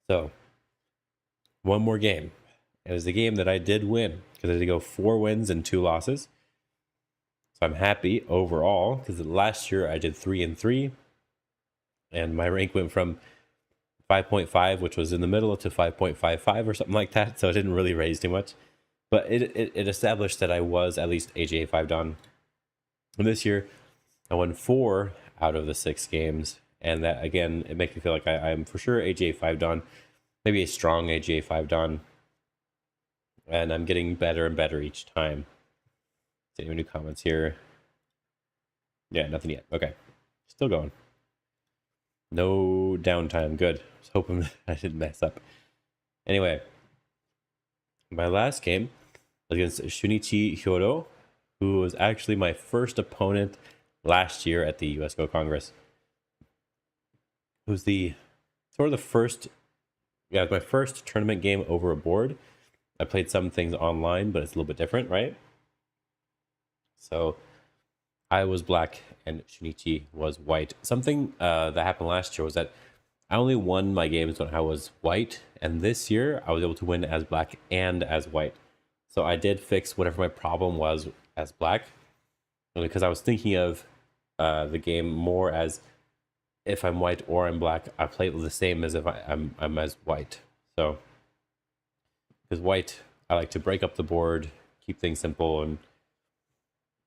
So, one more game. It was the game that I did win because I did go 4 wins and 2 losses. So I'm happy overall because last year I did 3 and 3, and my rank went from 5.5, which was in the middle, to 5.55 or something like that. So it didn't really raise too much, but it established that I was at least AGA 5 done. And this year I won 4 out of the 6 games, and that again, it makes me feel like I'm for sure AGA 5 done, maybe a strong AGA 5 done. And I'm getting better and better each time. Any new comments here? Yeah, nothing yet. Okay. Still going. No downtime. Good. I was hoping I didn't mess up. Anyway, my last game was against Shunichi Hyodo, who was actually my first opponent last year at the US Go Congress. It was the sort of the first, yeah, my first tournament game over a board. I played some things online, but it's a little bit different, right? So I was black and Shunichi was white. Something that happened last year was that I only won my games when I was white, and this year I was able to win as black and as white. So I did fix whatever my problem was as black, because I was thinking of the game more as if I'm white or I'm black, I play it the same as if I'm as white. So because white, I like to break up the board, keep things simple,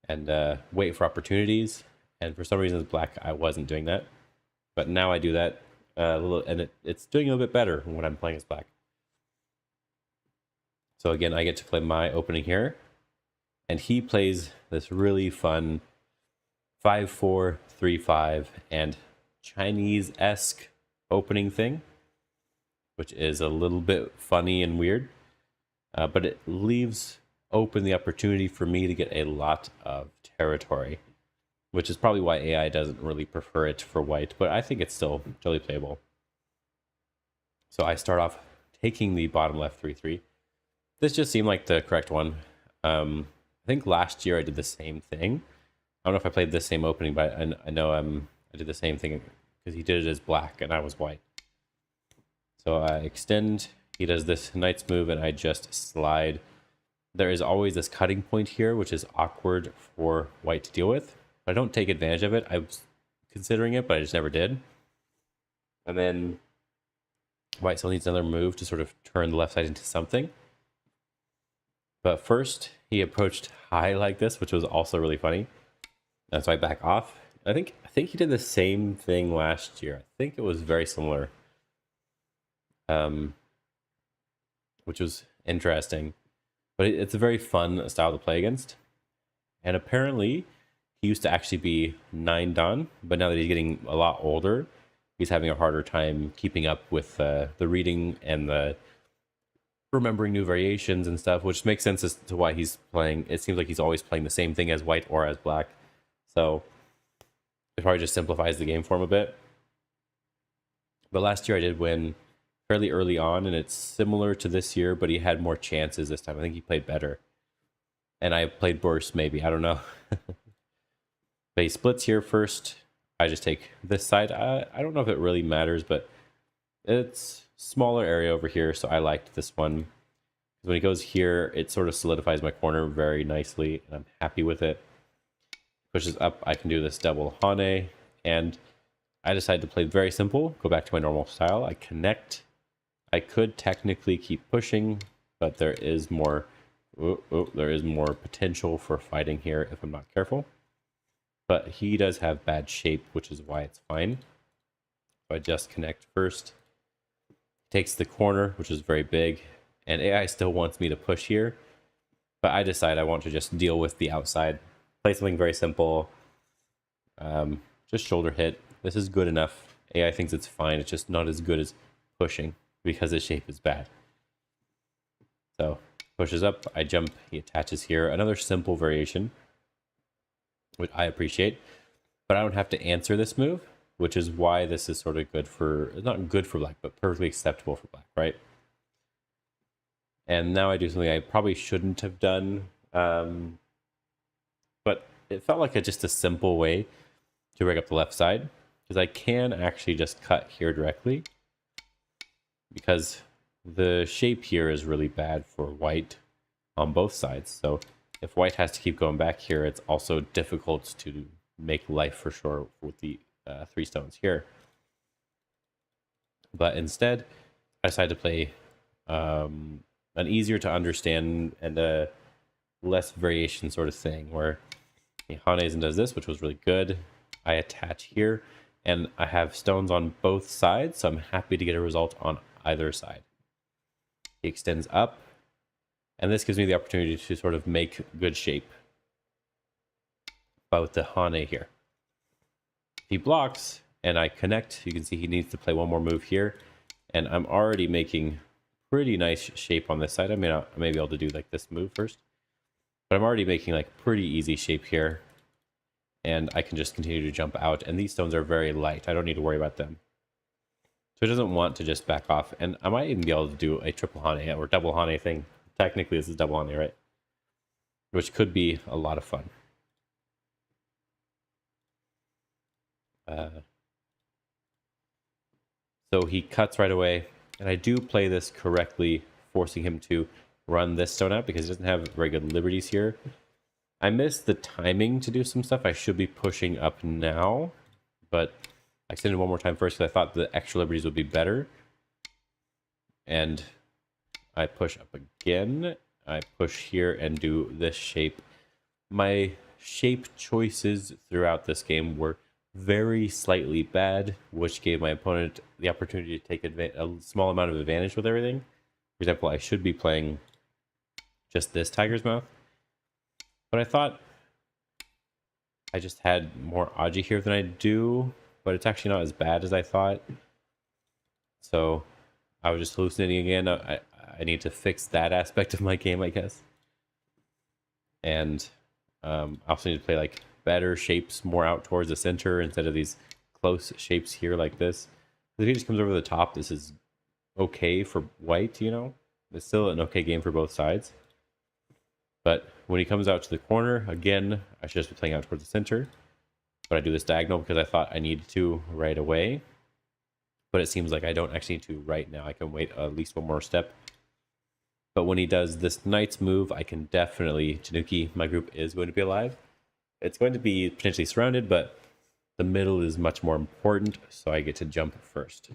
and wait for opportunities. And for some reason, as black, I wasn't doing that. But now I do that a little, and it's doing a little bit better when I'm playing as black. So again, I get to play my opening here, and he plays this really fun 5-4, 3-5, and Chinese-esque opening thing, which is a little bit funny and weird. But it leaves open the opportunity for me to get a lot of territory, which is probably why AI doesn't really prefer it for white, but I think it's still totally playable. So I start off taking the bottom left 3-3. This just seemed like the correct one. I think last year I did the same thing. I don't know if I played the same opening, but I know I did the same thing because he did it as black and I was white. So I extend. He does this knight's move, and I just slide. There is always this cutting point here, which is awkward for white to deal with. I don't take advantage of it. I was considering it, but I just never did. And then white still needs another move to sort of turn the left side into something. But first, he approached high like this, which was also really funny. And so I back off. I think think he did the same thing last year. I think it was very similar, which was interesting. But it's a very fun style to play against. And apparently, he used to actually be 9 Dan, but now that he's getting a lot older, he's having a harder time keeping up with the reading and the remembering new variations and stuff, which makes sense as to why he's playing. It seems like he's always playing the same thing as white or as black. So it probably just simplifies the game for him a bit. But last year I did win fairly early on, and it's similar to this year, but he had more chances this time. I think he played better. And I played worse, maybe. I don't know. But he splits here first. I just take this side. I don't know if it really matters, but it's smaller area over here, so I liked this one. When he goes here, it sort of solidifies my corner very nicely, and I'm happy with it. Pushes up, I can do this double Hane, and I decided to play very simple, go back to my normal style. I connect. I could technically keep pushing, but there is more potential for fighting here if I'm not careful. But he does have bad shape, which is why it's fine. So I just connect first. Takes the corner, which is very big, and AI still wants me to push here, but I decide I want to just deal with the outside. Play something very simple. Just shoulder hit. This is good enough. AI thinks it's fine. It's just not as good as pushing because his shape is bad. So pushes up, I jump, he attaches here. Another simple variation, which I appreciate, but I don't have to answer this move, which is why this is sort of good for, not good for black, but perfectly acceptable for black, right? And now I do something I probably shouldn't have done, but it felt like just a simple way to rig up the left side, because I can actually just cut here directly, because the shape here is really bad for white on both sides. So if white has to keep going back here, it's also difficult to make life for sure with the 3 stones here. But instead, I decided to play an easier to understand and a less variation sort of thing, where he Hanes and does this, which was really good. I attach here, and I have stones on both sides, so I'm happy to get a result on either side. He extends up, and this gives me the opportunity to sort of make good shape with the Hane here. If he blocks and I connect, you can see he needs to play one more move here, and I'm already making pretty nice shape on this side. I may be able to do like this move first, but I'm already making like pretty easy shape here, and I can just continue to jump out, and these stones are very light. I don't need to worry about them. So it doesn't want to just back off, and I might even be able to do a triple Hane or double Hane thing. Technically, this is double Hane, right? Which could be a lot of fun. So he cuts right away, and I do play this correctly, forcing him to run this stone out because he doesn't have very good liberties here. I missed the timing to do some stuff. I should be pushing up now, but I extended one more time first because I thought the extra liberties would be better. And I push up again. I push here and do this shape. My shape choices throughout this game were very slightly bad, which gave my opponent the opportunity to take a small amount of advantage with everything. For example, I should be playing just this tiger's mouth, but I thought I just had more Aji here than I do, but it's actually not as bad as I thought. So I was just hallucinating again. I need to fix that aspect of my game, I guess. And I also need to play like better shapes more out towards the center instead of these close shapes here like this. If he just comes over the top, this is okay for white, you know? It's still an okay game for both sides. But when he comes out to the corner, again, I should just be playing out towards the center. But I do this diagonal because I thought I needed to right away. But it seems like I don't actually need to right now. I can wait at least one more step. But when he does this knight's move, I can definitely Tanuki. My group is going to be alive. It's going to be potentially surrounded, but the middle is much more important, so I get to jump first.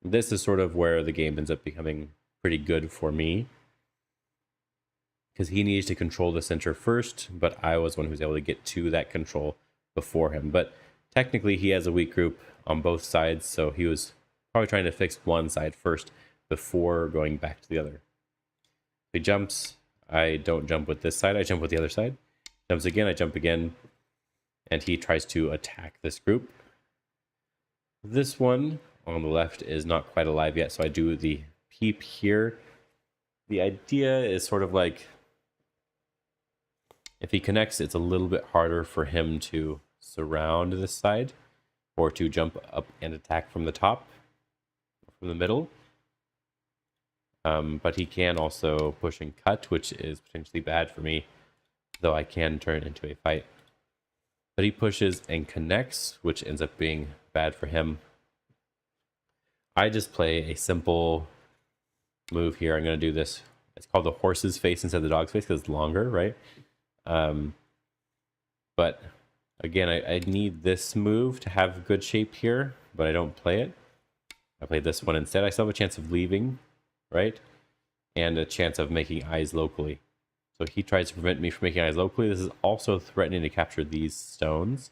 This is sort of where the game ends up becoming pretty good for me, because he needs to control the center first, but I was one who was able to get to that control before him. But technically, he has a weak group on both sides, so he was probably trying to fix one side first before going back to the other. If he jumps, I don't jump with this side, I jump with the other side. Jumps again, I jump again, and he tries to attack this group. This one on the left is not quite alive yet, so I do the peep here. The idea is sort of like, if he connects, it's a little bit harder for him to surround this side or to jump up and attack from the top, from the middle. But he can also push and cut, which is potentially bad for me, though I can turn it into a fight. But he pushes and connects, which ends up being bad for him. I just play a simple move here. I'm going to do this. It's called the horse's face instead of the dog's face because it's longer, right? But again, I need this move to have good shape here, but I don't play it. I play this one instead. I still have a chance of leaving, right? And a chance of making eyes locally. So he tries to prevent me from making eyes locally. This is also threatening to capture these stones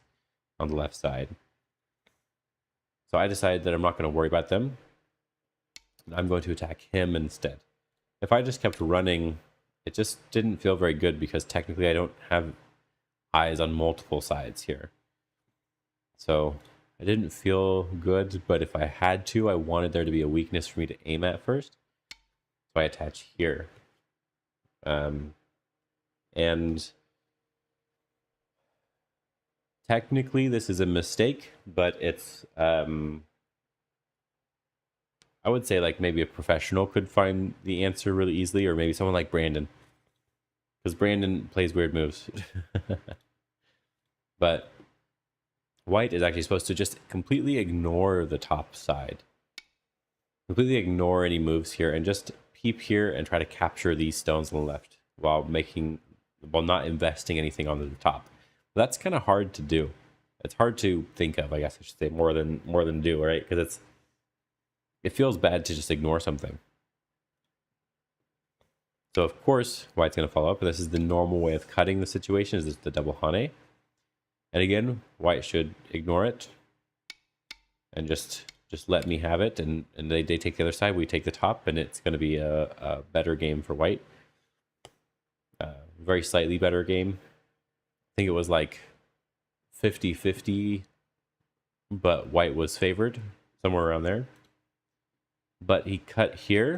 on the left side. So I decided that I'm not going to worry about them. I'm going to attack him instead. If I just kept running, it just didn't feel very good because technically I don't have eyes on multiple sides here. So I didn't feel good, but if I had to, I wanted there to be a weakness for me to aim at first. So I attach here. And technically this is a mistake, but it's, I would say like maybe a professional could find the answer really easily, or maybe someone like Brandon. Because Brandon plays weird moves. But white is actually supposed to just completely ignore the top side. Completely ignore any moves here and just peep here and try to capture these stones on the left while not investing anything on the top. But that's kind of hard to do. It's hard to think of, I guess I should say, more than do, right? Because it feels bad to just ignore something. So of course, white's going to follow up. This is the normal way of cutting the situation, is the double hane. And again, white should ignore it and just let me have it. And they take the other side, we take the top, and it's going to be a better game for white. Very slightly better game. I think it was like 50-50, but white was favored, somewhere around there. But he cut here.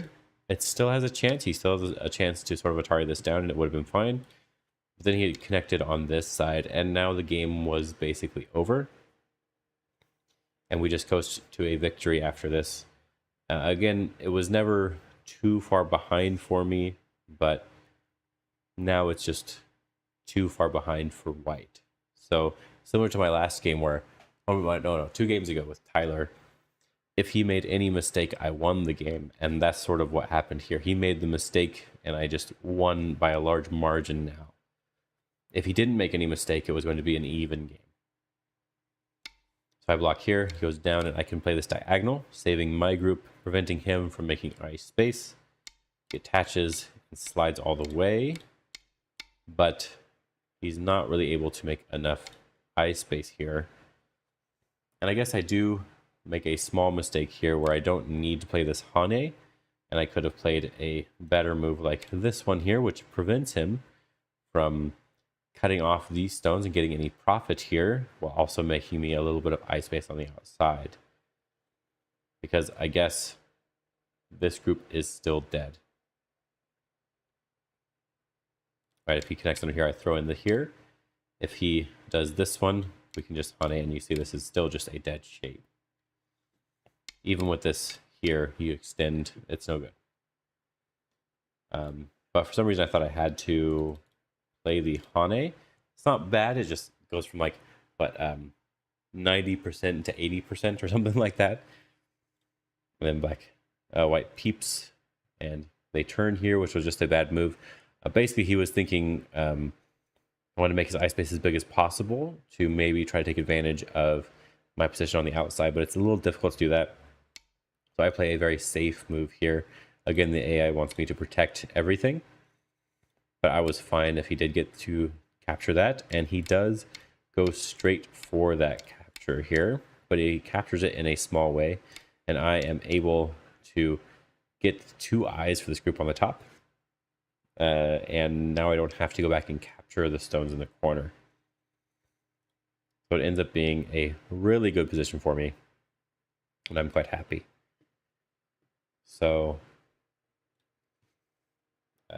It still has a chance. He still has a chance to sort of Atari this down, and it would have been fine. But then he had connected on this side, and now the game was basically over. And we just coast to a victory after this. Again, it was never too far behind for me, but now it's just too far behind for white. So similar to my last game where, 2 games ago with Tyler, if he made any mistake, I won the game. And that's sort of what happened here. He made the mistake, and I just won by a large margin now. If he didn't make any mistake, it was going to be an even game. So I block here, he goes down, and I can play this diagonal, saving my group, preventing him from making ice space. He attaches and slides all the way, but he's not really able to make enough ice space here. And I guess I do make a small mistake here where I don't need to play this hane, and I could have played a better move like this one here, which prevents him from cutting off these stones and getting any profit here, while also making me a little bit of ice space on the outside. Because I guess this group is still dead. Right, if he connects under here, I throw in the here. If he does this one, we can just hane, and you see this is still just a dead shape. Even with this here, you extend, it's no good. But for some reason, I thought I had to play the hane. It's not bad. It just goes from like, what, 90% to 80% or something like that. And then white peeps, and they turn here, which was just a bad move. Basically, he was thinking, I want to make his ice space as big as possible to maybe try to take advantage of my position on the outside, but it's a little difficult to do that. So I play a very safe move here. Again, the AI wants me to protect everything, but I was fine if he did get to capture that, and he does goes straight for that capture here, but he captures it in a small way, and I am able to get 2 eyes for this group on the top. And now I don't have to go back and capture the stones in the corner. So it ends up being a really good position for me, and I'm quite happy. So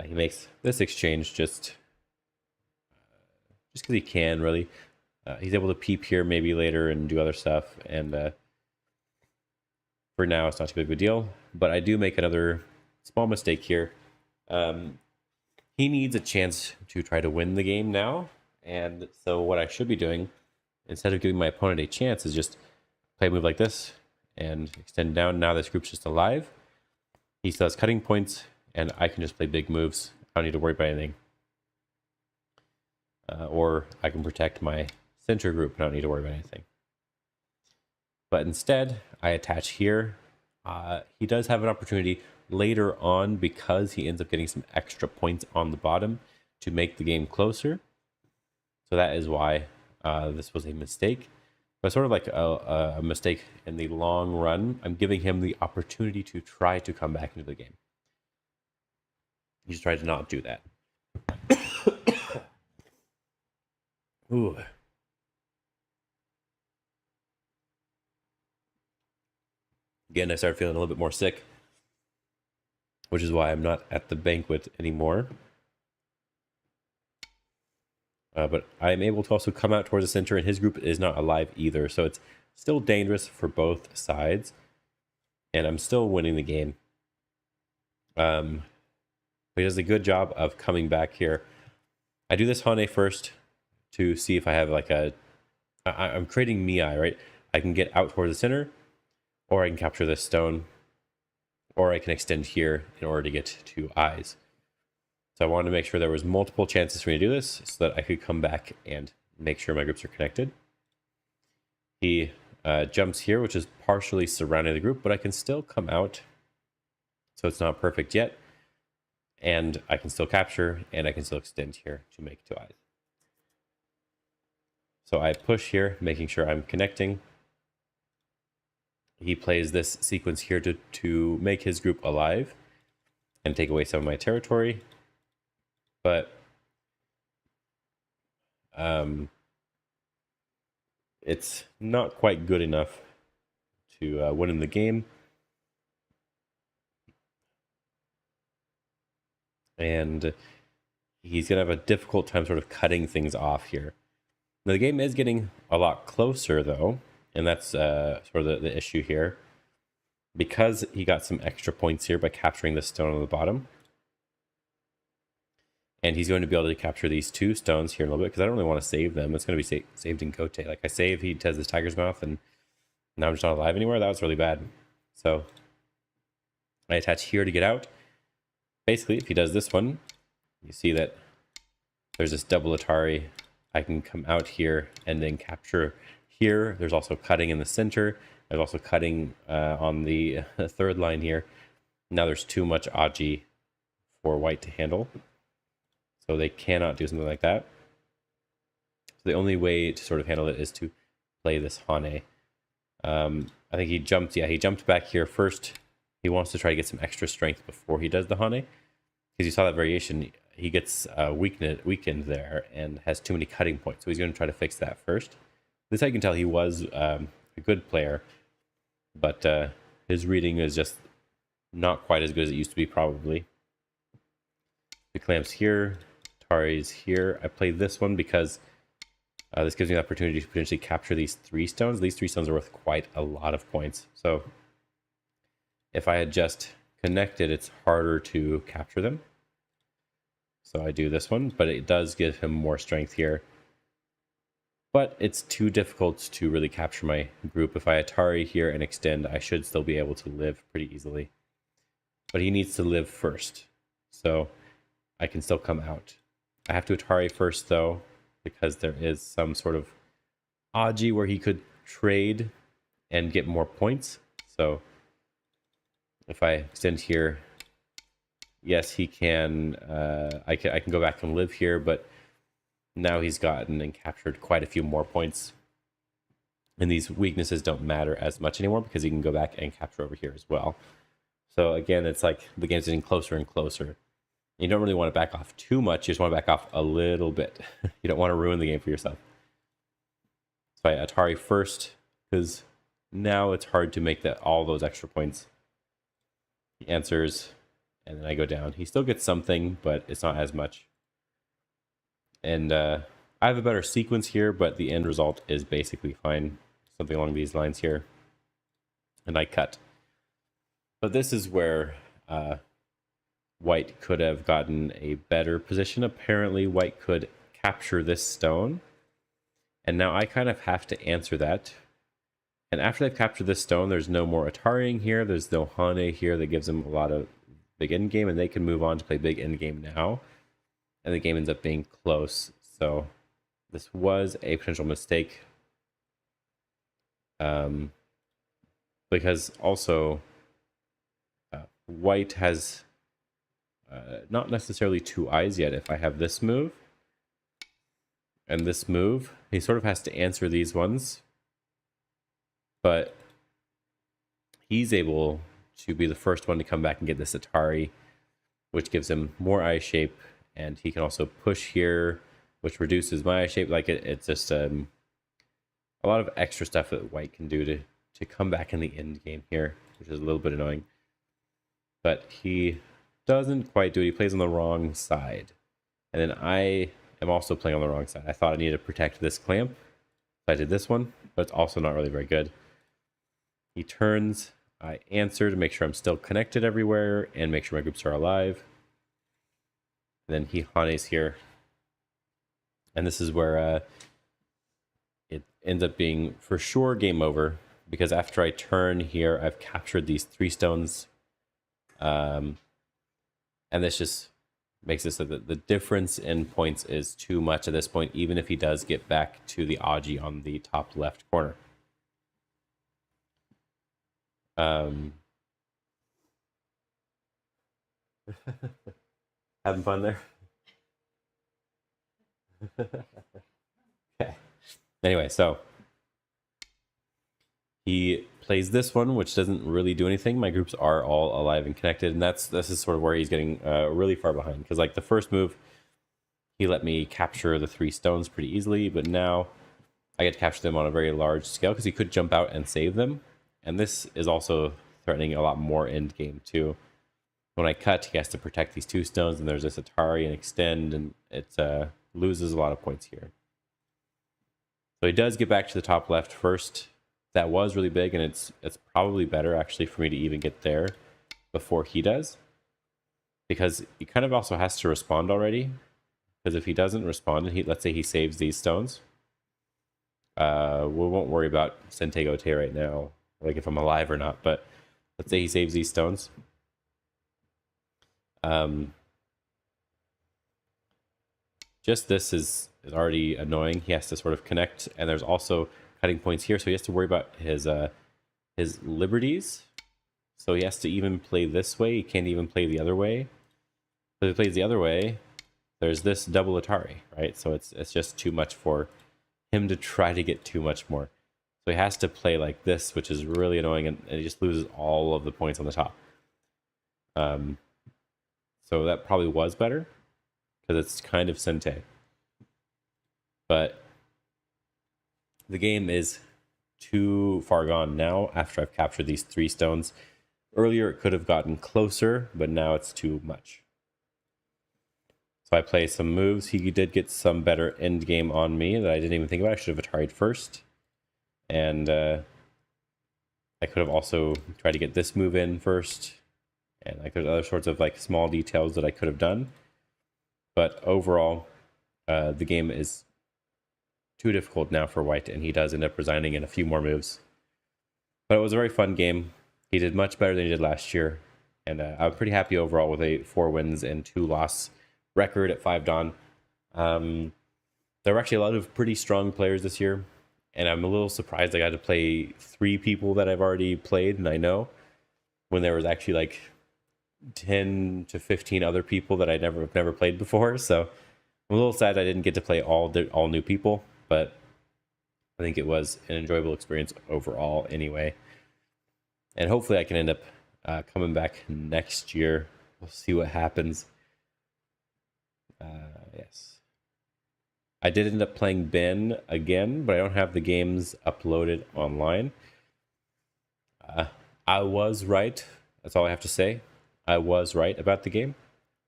he makes this exchange just because he can, really. He's able to peep here maybe later and do other stuff, and for now it's not too big of a deal. But I do make another small mistake here. He needs a chance to try to win the game now, and so what I should be doing, instead of giving my opponent a chance, is just play a move like this and extend down. Now this group's just alive. He still has cutting points, and I can just play big moves. I don't need to worry about anything. Or I can protect my center group, and I don't need to worry about anything. But instead, I attach here. He does have an opportunity later on, because he ends up getting some extra points on the bottom, to make the game closer. So that is why this was a mistake. But sort of like a mistake in the long run. I'm giving him the opportunity to try to come back into the game. He just tried to not do that. Ooh. Again, I started feeling a little bit more sick, which is why I'm not at the banquet anymore. But I'm able to also come out towards the center, and his group is not alive either. So it's still dangerous for both sides, and I'm still winning the game. But he does a good job of coming back here. I do this Hane first to see if I have like I'm creating Miai, right? I can get out towards the center, or I can capture this stone, or I can extend here in order to get 2 eyes. So I wanted to make sure there was multiple chances for me to do this so that I could come back and make sure my groups are connected. He jumps here, which is partially surrounding the group, but I can still come out. So it's not perfect yet. And I can still capture, and I can still extend here to make 2 eyes. So I push here, making sure I'm connecting. He plays this sequence here to make his group alive and take away some of my territory. But it's not quite good enough to win in the game. And he's going to have a difficult time sort of cutting things off here. Now, the game is getting a lot closer, though, and that's sort of the issue here. Because he got some extra points here by capturing this stone on the bottom. And he's going to be able to capture these 2 stones here in a little bit, because I don't really want to save them. It's going to be saved in Gote. Like I save, he has this tiger's mouth, and now I'm just not alive anymore. That was really bad. So I attach here to get out. Basically, if he does this one, you see that there's this double Atari. I can come out here and then capture here. There's also cutting in the center. There's also cutting on the 3rd line here. Now there's too much Aji for white to handle. So they cannot do something like that. So the only way to sort of handle it is to play this Hane. I think he jumped, he jumped back here first. He wants to try to get some extra strength before he does the Hane. Because you saw that variation, he gets weakened there and has too many cutting points. So he's going to try to fix that first. This I can tell he was a good player, but his reading is just not quite as good as it used to be, probably. The clamps here, Tari's here. I play this one because this gives me the opportunity to potentially capture these 3 stones. These 3 stones are worth quite a lot of points. So if I had just connected, it's harder to capture them. So I do this one, but it does give him more strength here. But it's too difficult to really capture my group. If I Atari here and extend, I should still be able to live pretty easily. But he needs to live first. So I can still come out. I have to Atari first, though, because there is some sort of Aji where he could trade and get more points. So if I extend here, yes, he can. I can go back and live here, but now he's gotten and captured quite a few more points. And these weaknesses don't matter as much anymore because he can go back and capture over here as well. So again, it's like the game's getting closer and closer. You don't really want to back off too much. You just want to back off a little bit. You don't want to ruin the game for yourself. So I Atari first because now it's hard to make all those extra points. He answers, and then I go down. He still gets something, but it's not as much. And I have a better sequence here, but the end result is basically fine. Something along these lines here. And I cut. But this is where White could have gotten a better position. Apparently, White could capture this stone. And now I kind of have to answer that. And after they've captured this stone, there's no more Atariing here. There's no Hane here that gives them a lot of big endgame, and they can move on to play big endgame now. And the game ends up being close. So this was a potential mistake. Because also White has not necessarily two eyes yet. If I have this move and this move, he sort of has to answer these ones. But he's able to be the first one to come back and get this Atari, which gives him more eye shape. And he can also push here, which reduces my eye shape. Like it's just a lot of extra stuff that White can do to come back in the end game here, which is a little bit annoying. But he doesn't quite do it. He plays on the wrong side. And then I am also playing on the wrong side. I thought I needed to protect this clamp. So I did this one, but it's also not really very good. He turns, I answer to make sure I'm still connected everywhere and make sure my groups are alive. And then he Hanes here. And this is where it ends up being for sure game over, because after I turn here, I've captured these 3 stones. And this just makes it so that the difference in points is too much at this point, even if he does get back to the Aji on the top left corner. Having fun there? Okay. Anyway, so he plays this one, which doesn't really do anything. My groups are all alive and connected, and this is sort of where he's getting really far behind. Because like the first move, he let me capture the 3 stones pretty easily, but now I get to capture them on a very large scale because he could jump out and save them. And this is also threatening a lot more end game too. When I cut, he has to protect these 2 stones, and there's this Atari and extend, and it loses a lot of points here. So he does get back to the top left first. That was really big, and it's probably better actually for me to even get there before he does, because he kind of also has to respond already. Because if he doesn't respond, and let's say he saves these stones, we won't worry about Sente Gote right now, like if I'm alive or not. But let's say he saves these stones. Just this is already annoying. He has to sort of connect, and there's also cutting points here, so he has to worry about his liberties. So he has to even play this way. He can't even play the other way. So if he plays the other way, there's this double Atari, right? So it's just too much for him to try to get too much more. So he has to play like this, which is really annoying, and he just loses all of the points on the top. So that probably was better, because it's kind of Sente. But the game is too far gone now after I've captured these 3 stones. Earlier it could have gotten closer, but now it's too much. So I play some moves. He did get some better end game on me that I didn't even think about. I should have Atari'd first. And I could have also tried to get this move in first. And like there's other sorts of like small details that I could have done. But overall, the game is too difficult now for White, and he does end up resigning in a few more moves. But it was a very fun game. He did much better than he did last year, and I'm pretty happy overall with a 4 wins and 2 loss record at 5 Dawn. There were actually a lot of pretty strong players this year, and I'm a little surprised I got to play 3 people that I've already played and I know, when there was actually like 10 to 15 other people that I'd never played before. So I'm a little sad I didn't get to play all new people, but I think it was an enjoyable experience overall anyway. And hopefully I can end up coming back next year. We'll see what happens. Yes. I did end up playing Ben again, but I don't have the games uploaded online. I was right. That's all I have to say. I was right about the game.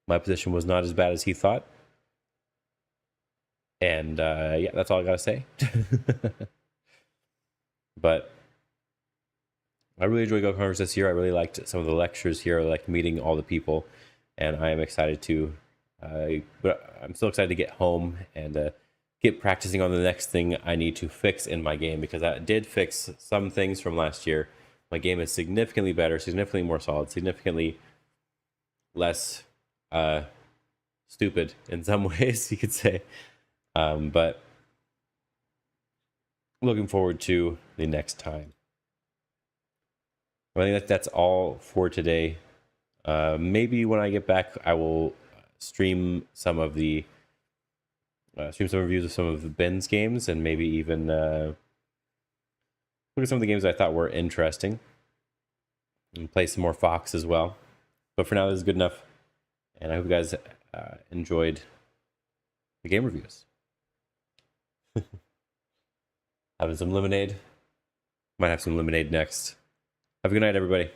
My position was not as bad as he thought. And yeah, that's all I got to say. But I really enjoyed Go Congress this year. I really liked some of the lectures here. I liked meeting all the people. And I am excited to, but I'm still excited to get home and get practicing on the next thing I need to fix in my game, because I did fix some things from last year. My game is significantly better, significantly more solid, significantly less stupid in some ways, you could say. But looking forward to the next time. I think that's all for today. Maybe when I get back, I will stream some of the reviews of some of the Ben's games, and maybe even look at some of the games I thought were interesting, and play some more Fox as well. But for now, this is good enough, and I hope you guys enjoyed the game reviews. Having some lemonade. Might have some lemonade next. Have a good night, everybody.